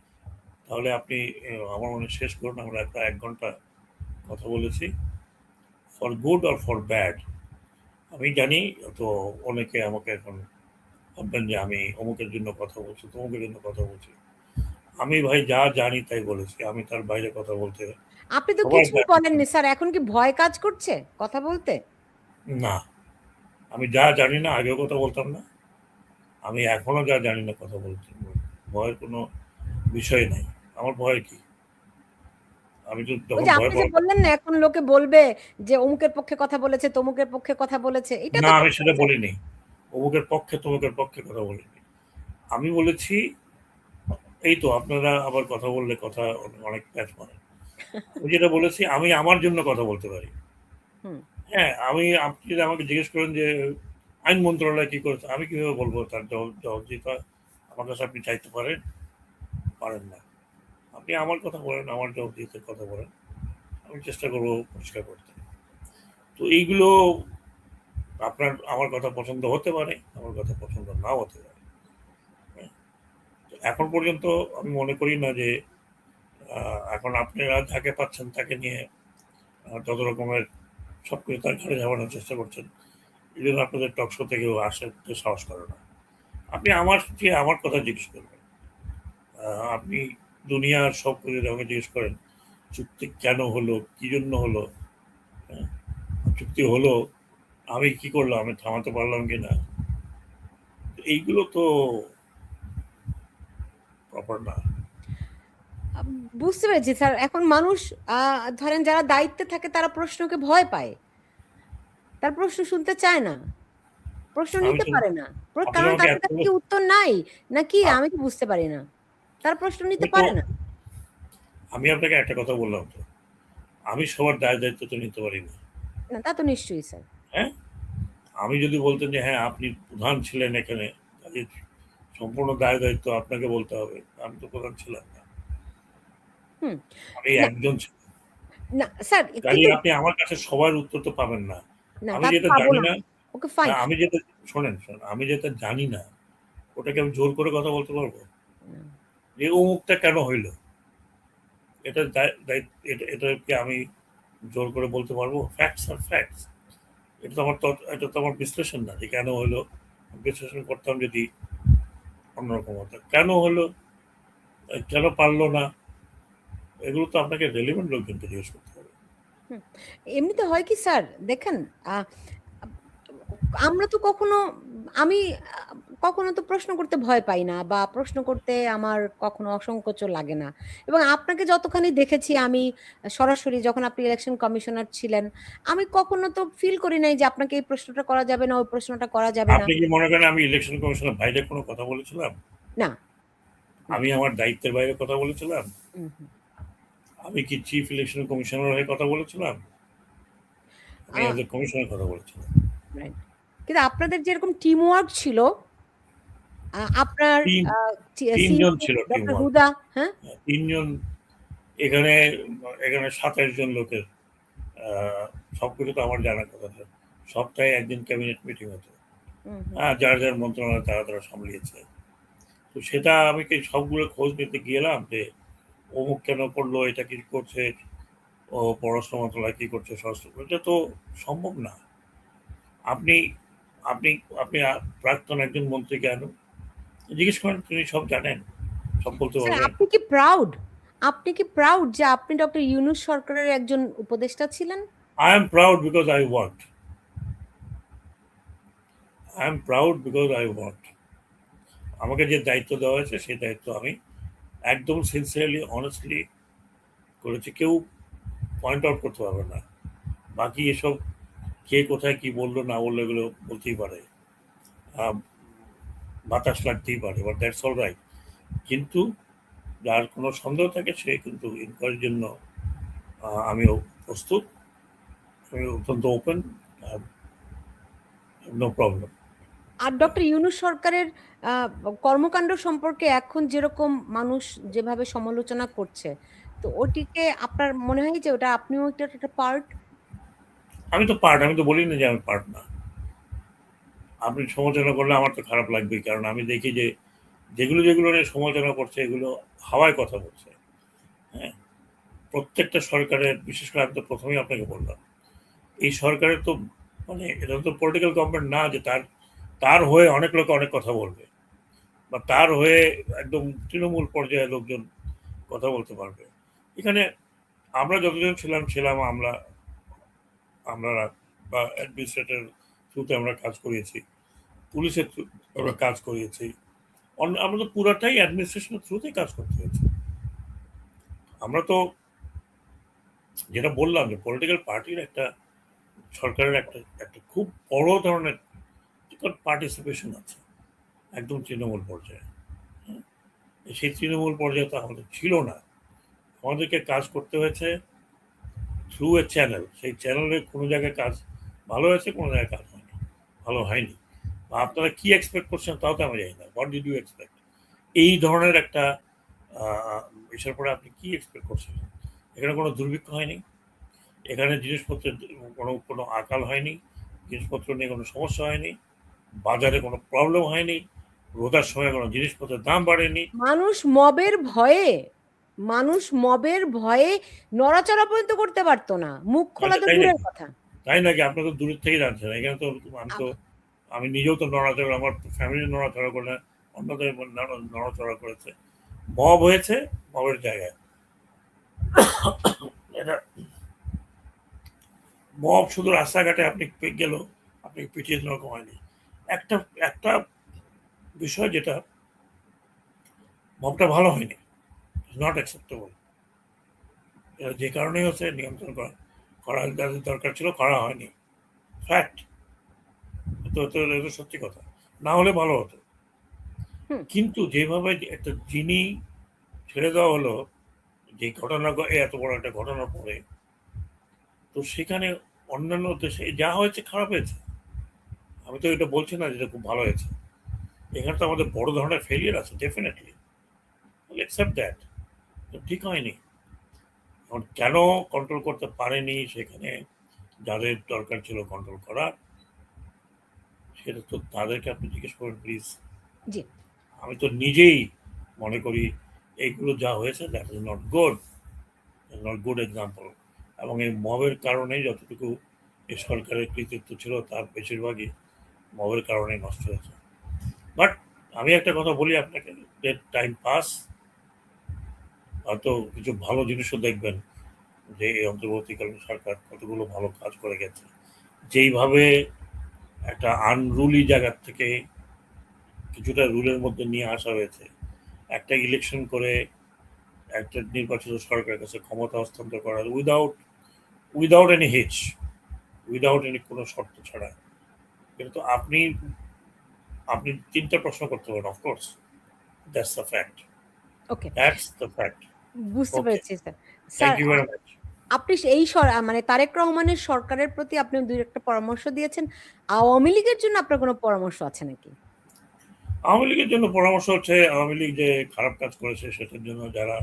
তাহলে আপনি আমার মনে শেষ করুন। আমরা প্রায় ১ ঘন্টা কথা বলেছি, for good or for bad. আমি জানি তো অনেকে আমাকে এখন ভাববেন যে আমি অমুকের জন্য কথা বলছি, তমুকের জন্য কথা বলছি। আমি ভাই যা জানি তাই বলেছি, আমি তার বাইরে কথা বলতে আপনি তো সবার কিছুই বলেননি স্যার। এখন কি ভয় কাজ করছে কথা বলতে? না। আমি যা জানি না আগেও কথা বলতাম না, আমি এখনো যা জানি না কথা বলতে ভয়ের কোনো বিষয় নাই। আমার ভয় কি? আমি তো ওই যখন যে ভয় আপনি যে পাবো, বললেন না, এখন লোকে বলবে যে অমুকের পক্ষে কথা বলেছে, তমুকের পক্ষে কথা বলেছে। এটা না, তো আমি ঠিক সেটা আছে। বলিনি। অমুকের পক্ষে তমুকের পক্ষে কথা বলিনি। আমি বলেছি, এই তো আপনারা আবার কথা বললে কথা অনেক প্যাচ মারেন। আমি যেটা বলেছি, আমি আমার জন্য কথা বলতে পারি। হুম। হ্যাঁ, আপনি যদি আমাকে জিজ্ঞেস করেন যে আইন মন্ত্রণালয় কি করেছে, আমি কিভাবে বলবো তার জবাবদিহিতা আমার কাছে আপনি চাইতে পারেন? পারেন না। আপনি আমার কথা বলেন, আমার জবাবদিহিতার কথা বলেন, আমি চেষ্টা করবো পরিষ্কার করতে। তো এইগুলো, আপনার আমার কথা পছন্দ হতে পারে, আমার কথা পছন্দ নাও হতে পারে। হ্যাঁ? তো এখন পর্যন্ত আমি মনে করি না যে এখন আপনারা যাকে পাচ্ছেন তাকে নিয়ে যত রকমের সবকিছু তার ঘাড়ে ঝামানোর চেষ্টা করছেন। এই জন্য আপনাদের টক শো থেকেও আসতে সাহস করে না। আপনি আমার কথা জিজ্ঞেস করবেন। আপনি দুনিয়ার সব কিছু যদি আমাকে জিজ্ঞেস করেন, চুক্তি কেন হলো, কি জন্য হলো, হ্যাঁ? চুক্তি হলো, আমি কি করলাম, আমি থামাতে পারলাম কিনা, এইগুলো তো প্রপার না। আম বুঝতে পেরেছি স্যার। এখন মানুষ ধরেন যারা দায়িত্বে থাকে তারা প্রশ্নকে ভয় পায়। তারা প্রশ্ন শুনতে চায় না। প্রশ্ন আমি নিতে তো পারে না। আপনি কারণ আমাকে তাদের কাছে এতগুলো কি উত্তর নাই? নাকি আ আমি তো বুঝতে পারি না। তারা প্রশ্ন নিতে আমি তো পারে না। আমি আপনাকে একটা কথা বললাম তো। আমি সবার দায়-দায়িত্ব তো নিতে পারি না। না তা তো নিশ্চয়ই স্যার। হ্যাঁ? আমি যদি বলতেন যে হ্যাঁ, আপনি প্রধান ছিলেন এখানে, কাজেই সম্পূর্ণ দায়-দায়িত্ব আপনাকে বলতে হবে। আমি তো প্রধান ছিলাম না। হুম। আমি না, একজন ছিলাম। না স্যার কিন্তু কাজেই আপনি আমার কাছে সবার উত্তর তো পাবেন না। না আমি তা তো যেটা পাবো জানি না। না ওকে ফাইন। আমি যেটা শোনেন, আমি যেটা জানি না, ওটাকে আমি জোর করে কথা বলতে পারবো? না। যে অমুকটা কেন হইল? এটা এটা কি আমি জোর করে বলতে পারবো? ফ্যাক্টস আর ফ্যাক্টস। এটা তো আমার বিশ্লেষণ না যে কেন হলো। বিশ্লেষণ করতাম যদি অন্যরকম হতো। কেন হলো? কেন পারলো না? এগুলো তো আপনাকে রেলেভেন্ট লোকজনকে জিজ্ঞেস করতে হবে। হুম। এমনিতে হয় কি স্যার দেখেন আ আমরা তো কখনো আমি আ কখনো তো প্রশ্ন করতে ভয় পাই না বা প্রশ্ন করতে আমার কখনো অসংকোচ লাগে না। এবং আপনাকে যতখানি দেখেছি আমি সরাসরি যখন আপনি ইলেকশন কমিশনার ছিলেন, আমি কখনো তো ফিল করি নাই যে আপনাকে এই প্রশ্নটা করা যাবে না, ওই প্রশ্নটা করা যাবে না। আপনি কি মনে করেন আমি ইলেকশন কমিশনের বাইরে কোনো কথা বলেছিলাম? না, না। আমি আমার দায়িত্বের বাইরে কথা বলেছিলাম? হুম, হুম। আমি কি চিফ ইলেকশন কমিশনার হয়ে কথা বলেছিলাম? আমি আ অ্যাজ এ কমিশনার কথা বলেছিলাম। রাইট। কিন্তু আপনাদের যেরকম টিম ওয়ার্ক ছিল, আপনার ৩ আ চি ৩ সিইও জন ছিল টিম ডক্টর ওয়ার্ক। হুদা, হ্যাঁ? ৩ জন এখানে এখানে ২৭ জন লোকের আ সবকিছু তো আমার জানার কথা না। সপ্তাহে ১ দিন ক্যাবিনেট মিটিং হতো। হুম, হুম। যার মন্ত্রণালয় তারা সামলিয়েছে। তো সেটা আমি কি সবগুলো খোঁজ নিতে গেলাম যে অমুক কেন করলো, এটা কি করছে, ও পররাষ্ট্র মন্ত্রণালয় কি করছে, স্বরাষ্ট্র এটা তো সম্ভব না। আপনি আপনি আপনি প্রাক্তন একজন মন্ত্রীকে আনুন। জিজ্ঞেস করেন তিনি সব জানেন, সব বলতে স্যার পারবেন। আপনি কি প্রাউড? আপনি কি প্রাউড যে আপনি ডক্টর ইউনূস সরকারের একজন উপদেষ্টা ছিলেন? I am proud because I worked. I am proud because I worked. আমাকে যে দায়িত্ব দেওয়া হয়েছে সেই দায়িত্ব আমি একদম সিনসিয়ারলি অনেস্টলি করেছি। কেউ পয়েন্ট আউট করতে পারবে না। বাকি এসব কে কোথায় কি বললো না বললো এগুলো বলতেই পারে। আহ, বাতাস লাগতেই পারে, বাট দ্যাটস অল রাইট। কিন্তু যার কোনো সন্দেহ থাকে সে কিন্তু ইনকোয়ারির জন্য আমিও প্রস্তুত। আমি অত্যন্ত ওপেন। No problem. আর ডক্টর ইউনূস সরকারের আ কর্মকাণ্ড সম্পর্কে এখন যেরকম মানুষ যেভাবে সমালোচনা করছে, তো ওটিকে আপনার মনে হয় যে ওটা আপনিও এটার একটা পার্ট? আমি তো পার্ট, আমি তো বলি না যে আমি পার্ট না। আপনি সমালোচনা করলে আমার তো খারাপ লাগবেই, কারণ আমি দেখি যে যেগুলো নিয়ে সমালোচনা করছে এগুলো হাওয়ায় কথা বলছে। হ্যাঁ, প্রত্যেকটা সরকারের, বিশেষ করে আমি তো প্রথমেই আপনাকে বললাম, এই সরকারের তো মানে এটা তো পলিটিক্যাল গভর্নমেন্ট না যে তার তার হয়ে অনেক লোক অনেক কথা বলবে, বা তার হয়ে একদম তৃণমূল পর্যায়ে লোকজন কথা বলতে পারবে। এখানে আমরা যতজন ছিলাম আমরা আমরা বা অ্যাডমিনিস্ট্রেটর থ্রুতে আমরা কাজ করিয়েছি, পুলিশের আমরা কাজ করিয়েছি। আমরা তো পুরাটাই অ্যাডমিনিস্ট্রেশনের থ্রুতেই কাজ করতে হয়েছে। আমরা তো যেটা বললাম যে পলিটিক্যাল পার্টির একটা সরকারের একটা একটা খুব বড় ধরনের পার্টিসিপেশন আছে একদম তৃণমূল পর্যায়ে। হ্যাঁ? সেই তৃণমূল পর্যায়ে তো আমাদের ছিল না। আমাদেরকে কাজ করতে হয়েছে থ্রু এ চ্যানেল। সেই চ্যানেলে কোনো জায়গায় কাজ ভালো হয়েছে, কোনো জায়গায় কাজ হয়নি, ভালো হয়নি। বা আপনারা কি এক্সপেক্ট করছেন তাও তো আমি জানি না। What did you expect? এই ধরনের একটা বিষয়ের পরে আপনি কি এক্সপেক্ট করছেন? এখানে কোনো দুর্ভিক্ষ হয়নি, এখানে জিনিসপত্রের কোনো আকাল হয়নি, জিনিসপত্র নিয়ে কোনো সমস্যা হয়নি, বাজারে কোনো প্রবলেম হয়নি, রোজার সময় কোনো জিনিসপত্রের দাম বাড়েনি। মানুষ মবের ভয়ে মানুষ মবের ভয়ে নড়াচড়া পর্যন্ত করতে পারত না। মুখ খোলা আচ্ছা, তো তাই দূরের নাকি? কথা। তাই নাকি? আপনি তো দূরের থেকেই জানছেন। এখানে তো আমি তো আ আমি নিজেও তো নড়াচড়া, আমার ফ্যামিলি নড়াচড়া করে না, অন্যদের নড়াচড়া করেছে। মব হয়েছে মবের জায়গায়। এটা মব শুধু রাস্তাঘাটে আপনি গেল, আপনি পিটিয়ে দিন ওরকম হয়নি। একটা একটা বিষয় যেটা মবটা ভালো হয়নি, ইজ নট অ্যাকসেপ্টেবল। যে কারণেই হচ্ছে নিয়ন্ত্রণ করা যাদের দরকার ছিল করা হয়নি, ফ্যাক্ট। তো তো এটা সত্যি কথা, না হলে ভালো হতো। হুম। কিন্তু যেভাবে একটা জিনি ছেড়ে দেওয়া হলো, যে ঘটনা এত বড় একটা ঘটনার পরে, তো সেখানে অন্যান্য দেশে যা হয়েছে খারাপ হয়েছে। আমি তো এটা বলছি না যেটা খুব ভালো হয়েছে। এখানে তো আমাদের বড় ধরনের ফেলিয়ার আছে, ডেফিনেটলি অ্যাকসেপ্ট দ্যাট। ঠিক হয়নি। এখন কেন কন্ট্রোল করতে পারেনি সেখানে যাদের দরকার ছিল কন্ট্রোল করার, সেটা তো তাদেরকে আপনি জিজ্ঞেস করবেন প্লিজ। জি। আমি তো নিজেই মনে করি এইগুলো যা হয়েছে that is not good, not good example. এবং এই মবের কারণে যতটুকু এই সরকারের কৃতিত্ব ছিল তার বেশিরভাগই মবের কারণে নষ্ট হয়েছে। বাট আমি একটা কথা বলি আপনাকে, লেট টাইম পাস, হয়তো কিছু ভালো জিনিসও দেখবেন যে এই অন্তর্বর্তীকালীন সরকার কতগুলো ভালো কাজ করে গেছে। যেইভাবে একটা আনরুলি জায়গার থেকে কিছুটা রুলের মধ্যে নিয়ে আসা হয়েছে, একটা ইলেকশন করে একটা নির্বাচিত সরকারের কাছে ক্ষমতা হস্তান্তর করা উইদাউট এনি হিচ, উইদাউট এনি কোনো শর্ত ছাড়া। কিন্তু আপনি আপনি তিনটা প্রশ্ন করতে পারেন, of course that's the fact, okay, that's the fact. বুঝতে ওকে, পেরেছি sir. Thank sir, you very much. আপনি এই মানে তারেক রহমানের সরকারের প্রতি আপনি দুই একটা পরামর্শ দিয়েছেন। আওয়ামী লীগের জন্য আপনার কোনো পরামর্শ আছে নাকি? আওয়ামী লীগের জন্য পরামর্শ হচ্ছে, আওয়ামী লীগ যে খারাপ কাজ করেছে সেটার জন্য যারা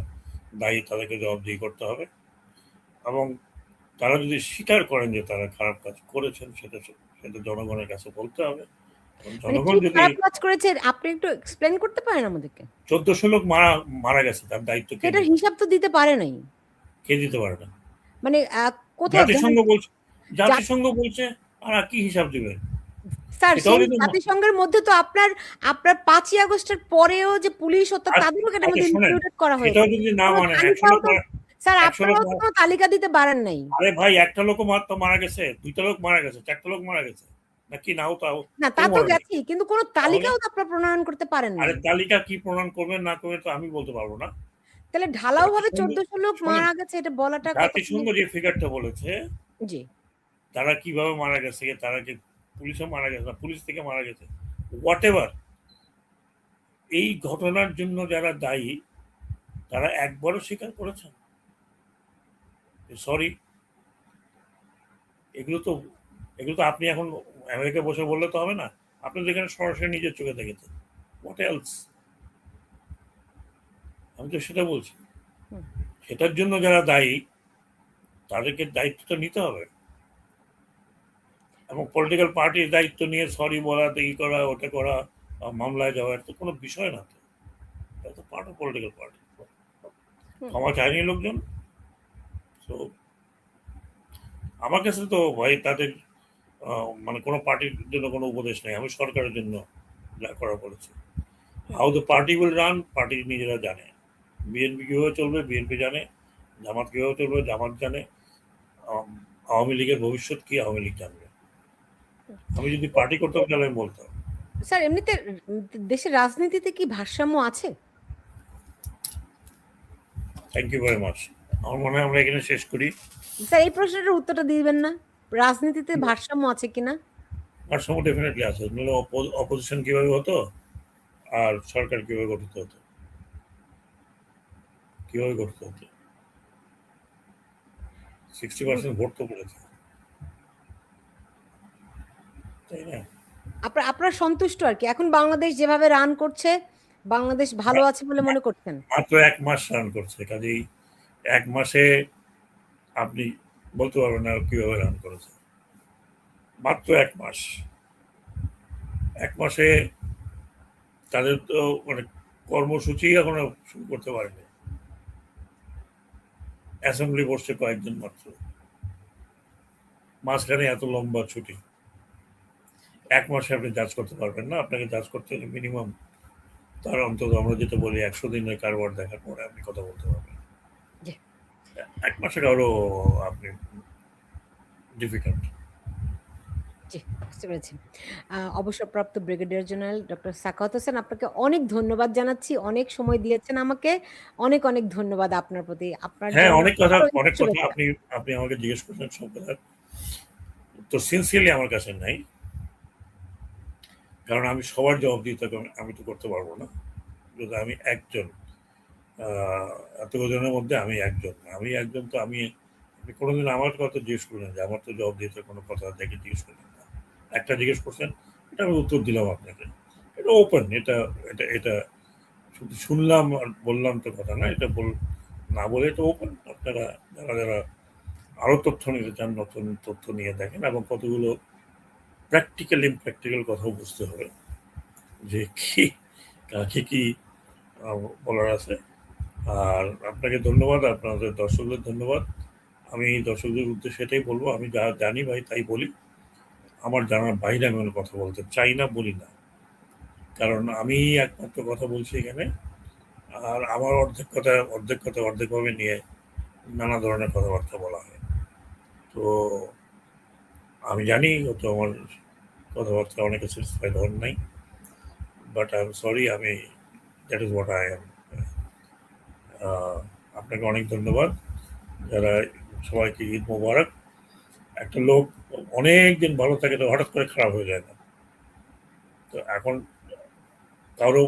দায়ী তাদেরকে জবাবদিহি করতে হবে, এবং তারা যদি স্বীকার করেন যে তারা খারাপ কাজ করেছেন সেটা সেটা জনগণের কাছে বলতে হবে। এবং মানে কি জনগণ যদি খারাপ কাজ করেছে আপনি একটু এক্সপ্লেন করতে পারেন আমাদেরকে? 1400 লোক মারা গেছে, তার দায়িত্ব কে সেটার নেবে? হিসাব তো দিতে পারে নাই। কে দিতে পারে না? মানে কোথাও জাতিসংঘ বলছে, যা- জাতিসংঘ বলছে, আর কি হিসাব দিবে? স্যার, সেটাও সেই যদি জাতিসংঘের মধ্যে তো আপনার আপনার 5ই আগস্টের পরেও যে পুলিশ হত্যা তাদেরও এটার আচ্ছা মধ্যে শোনেন, ইনক্লুডেড করা সেটাও হয়েছে। যদি না কোনো মানে 100 তালিকাও লোক তো স্যার 100 লোক আপনারাও তো কোনো তালিকা দিতে পারেন নাই। আরে ভাই, একটা লোক তো মারা গেছে, দুইটা লোক মারা গেছে, চারটা লোক মারা গেছে, নাকি নাও তাও না, তা কেউ তো মরে নাই। গেছি, কিন্তু কোনো তাহলে তালিকাও তো আপনারা প্রণয়ন করতে পারেন আরে নাই। তালিকা কি প্রণয়ন করবেন না করবেন তো আমি বলতে পারবো না। তাহলে ঢালাও ভাবে জাতিসংঘ 1400 লোক শোনেন, মারা গেছে এটা বলাটা জাতিসংঘ কতখানি? যে ফিগারটা বলেছে, জি। তারা কিভাবে মারা গেছে, তারা কি পুলিশে মারা গেছে না পুলিশ থেকে মারা গেছে, হোয়াট এভার, এই ঘটনার জন্য যারা দায়ী তারা একবারও স্বীকার করেছেন সরি? এগুলো তো এগুলো তো আপনি এখন আমেরিকা বসে বললে তো হবে না, আপনি তো এখানে সরাসরি নিজের চোখে দেখেছেন। What else? আমি তো সেটা বলছি, হুম। সেটার জন্য যারা দায়ী তাদেরকে দায়িত্বটা নিতে হবে, এবং পলিটিক্যাল পার্টির দায়িত্ব নিয়ে সরি বলা, এই করা ওটা করা, মামলায় যাওয়া, এটা তো কোনো বিষয় না। তো এটা তো পার্ট অফ পলিটিক্যাল পার্টি, হুম। ক্ষমা চায়নি লোকজন। তো আমার কাছে তো ভাই তাদের মানে কোনো পার্টির জন্য কোনো উপদেশ নেই, আমি সরকারের জন্য যা করা বলেছি। How the party will run, party নিজেরা জানে। বিএনপি কীভাবে চলবে বিএনপি জানে, জামাত কীভাবে চলবে জামাত জানে, আওয়ামী লীগের ভবিষ্যৎ কি আওয়ামী লীগ জানবে। আমি যদি পার্টি করতাম তাহলে আমি বলতাম। স্যার, এমনিতে দেশের রাজনীতিতে কি ভারসাম্য আছে? Thank you very much. আমার মনে হয় আমরা এখানে শেষ করি। স্যার, এই প্রশ্নটার উত্তরটা দিবেন না? রাজনীতিতে ভারসাম্য আছে কিনা? ভারসাম্য ডেফিনেটলি আছে, নইলে অপোজিশন কিভাবে হতো আর সরকার কিভাবে গঠিত হতো, কিভাবে গঠিত হতো? 60% ভোট তো পড়েছে, তাই না? আপনার সন্তুষ্ট আর কি এখন বাংলাদেশ যেভাবে রান করছে, বাংলাদেশ ভালো আছে বলে মনে করছেন? মাত্র 1 মাস রান করছে, কাজেই 1 মাসে আপনি বলতে পারবেন না কিভাবে রান করেছে। মাত্র 1 মাস, 1 মাসে তাদের তো মানে কর্মসূচি এখনো শুরু করতে পারেনি, অ্যাসেম্বলি বসছে কয়েকজন মাত্র, মাঝখানে এত লম্বা ছুটি। 1 মাসে আপনি জাজ করতে পারবেন না, আপনাকে জাজ করতে হলে মিনিমাম তার অন্তত আমরা যেটা বলি 100 দিনের কারবার দেখার পরে আপনি কথা বলতে পারবেন। জি। 1 মাসের আরো আপনি ডিফিকাল্ট। জি, বুঝতে পেরেছি। অবসরপ্রাপ্ত brigadier general doctor Sakhawat Hossain, আপনাকে অনেক ধন্যবাদ জানাচ্ছি। অনেক সময় দিয়েছেন আমাকে। অনেক, অনেক ধন্যবাদ আপনার প্রতি। আপনার হ্যাঁ, জন্য আরো অনেক কথা শুভেচ্ছা। আপনি আপনি আমাকে জিজ্ঞেস করছেন, সব কথার উত্তর সিনসিয়ারলি আমার কাছে নাই। কারণ আমি সবার জবাবদিহিতা আমি তো করতে পারবো না। যদি আমি একজন, এতজনের মধ্যে আমি একজন। আমি একজন, তো আমি, আপনি কোনোদিন আমার কথা জিজ্ঞেস করলেন যে আমার তো জবাবদিহিতার কোনো কথা দেখে জিজ্ঞেস করলেন না। একটা জিজ্ঞেস করছেন, এটা আমি উত্তর দিলাম আপনাকে। এটা ওপেন, এটা এটা এটা শুধু শুনলাম আর বললাম তো কথা না, এটা না বলে এটা ওপেন। আপনারা যারা যারা আরো তথ্য নিতে চান, নতুন তথ্য নিয়ে দেখেন, এবং কতগুলো প্র্যাকটিক্যাল ইমপ্র্যাকটিক্যাল কথাও বুঝতে হবে যে কি কাকে কি বলার আছে। আর আপনাকে ধন্যবাদ, আপনাদের দর্শকদের ধন্যবাদ। আমি দর্শকদের উদ্দেশ্যে এটাই বলবো, আমি যা জানি ভাই তাই বলি। আমার জানার বাইরে আমি কোনো কথা বলতে চাই না, বলি না। কারণ আমি একমাত্র কথা বলছি এখানে। আর আমার অর্ধেকভাবে নিয়ে নানা ধরনের কথাবার্তা বলা হয়। তো আমি জানি হয়তো আমার কথাবার্তা অনেকে স্যাটিসফাইড হন নাই, বাট আই এম সরি, আমি that is what I am. আপনাকে অনেক ধন্যবাদ। যারা সবাইকে ঈদ মোবারক। একটা লোক অনেক দিন ভালো থাকে তো হঠাৎ করে খারাপ হয়ে যায় না। তো এখন কারো,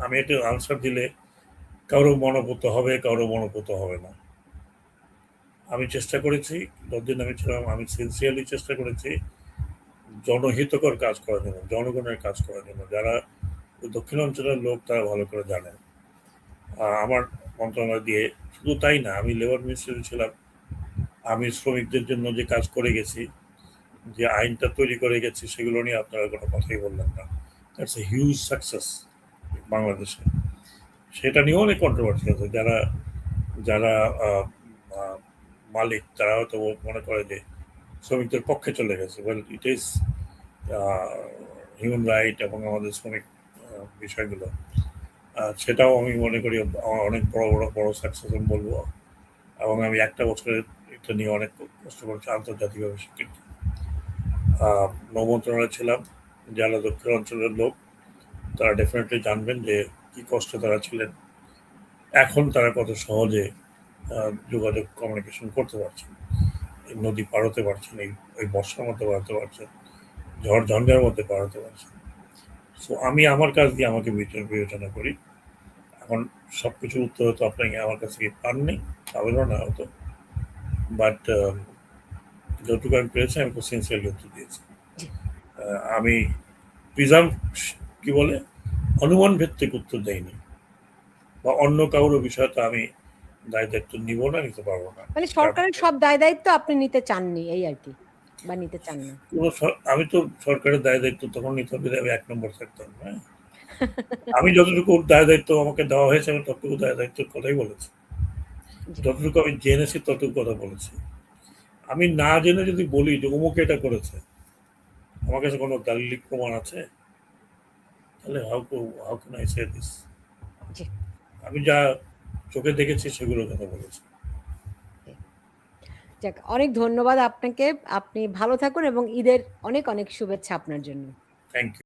আমি একটু আনসার দিলে কারো মনোপুত হবে, কারো মনোপুত হবে না। আমি চেষ্টা করেছি, যতদিন আমি ছিলাম, আমি সিনসিয়ারলি চেষ্টা করেছি জনহিতকর কাজ করার জন্য, জনগণের কাজ করার জন্য। যারা দক্ষিণাঞ্চলের লোক তারা ভালো করে জানেন আমার মন্ত্রণালয় দিয়ে। শুধু তাই না, আমি লেবার মিনিস্ট্রি ছিলাম। আমি শ্রমিকদের জন্য যে কাজ করে গেছি, যে আইনটা তৈরি করে গেছি, সেগুলো নিয়ে আপনারা কোনো কথাই বললেন না। দ্যাটস এ হিউজ সাকসেস বাংলাদেশে। সেটা নিয়েও অনেক কন্ট্রোভার্সি আছে। যারা যারা আহ, আহ, মালিক, তারা হয়তো মনে করে যে শ্রমিকদের পক্ষে চলে গেছে। Well, it is human right এবং আমাদের শ্রমিক বিষয়গুলো, সেটাও আমি মনে করি আমার অনেক বড় বড় বড় সাকসেস আমি বলবো। এবং আমি একটা বছরের এটা নিয়ে অনেক কষ্ট করেছি, আন্তর্জাতিকভাবে স্বীকৃতি। নৌ মন্ত্রণালয়ে ছিলাম। যারা দক্ষিণ অঞ্চলের লোক তারা ডেফিনেটলি জানবেন যে কি কষ্টে তারা ছিলেন। এখন তারা কত সহজে যোগাযোগ কমিউনিকেশন করতে পারছেন, এই নদী পার হতে পারছেন, এই বর্ষার মধ্যে পার হতে পারছেন, ঝড় ঝঞ্ঝার মধ্যে পার হতে পারছেন। সো আমি আমার কাজ দিয়ে আমাকে বিবেচনা করি। এখন সবকিছু উত্তর হয়তো আপনাকে আমার কাছ থেকে পাননি, পাবেনও না হয়তো, বাট যতটুকু আমি পেরেছি আমি খুব সিনসিয়ারলি উত্তর দিয়েছি। জি, আমি প্রিজার্ভ, কি বলে, অনুমান ভিত্তিক উত্তর দেয়নি, বা অন্য কারোর বিষয়টা আমি দায় দায়িত্ব নিব না, নিতে পারবো না। মানে সরকারের সব দায়-দায়িত্ব আপনি নিতে চাননি এই আরকি। বা নিতে চান না। আমি তো সরকারের দায় দায়িত্ব তখন নিতে হবে যদি আমি ১ নম্বর থাকতাম, হ্যাঁ? আমি যতটুকু দায় দায়িত্ব আমাকে দেওয়া হয়েছে আমি ততটুকু দায় দায়িত্বের কথাই বলেছি। জি, যতটুকু আমি জেনেছি ততটুকু কথা বলেছি। আমি না জেনে যদি বলি যে অমুক এটা করেছে, আমার কাছে কোনো দালিলিক প্রমাণ আছে, তাহলে how can I say this? জি, আমি যা চোখে দেখেছি সেগুলোর কথা বলেছি। জি। যাক, অনেক ধন্যবাদ আপনাকে। আপনি ভালো থাকুন এবং ঈদের অনেক, অনেক শুভেচ্ছা আপনার জন্য। Thank you.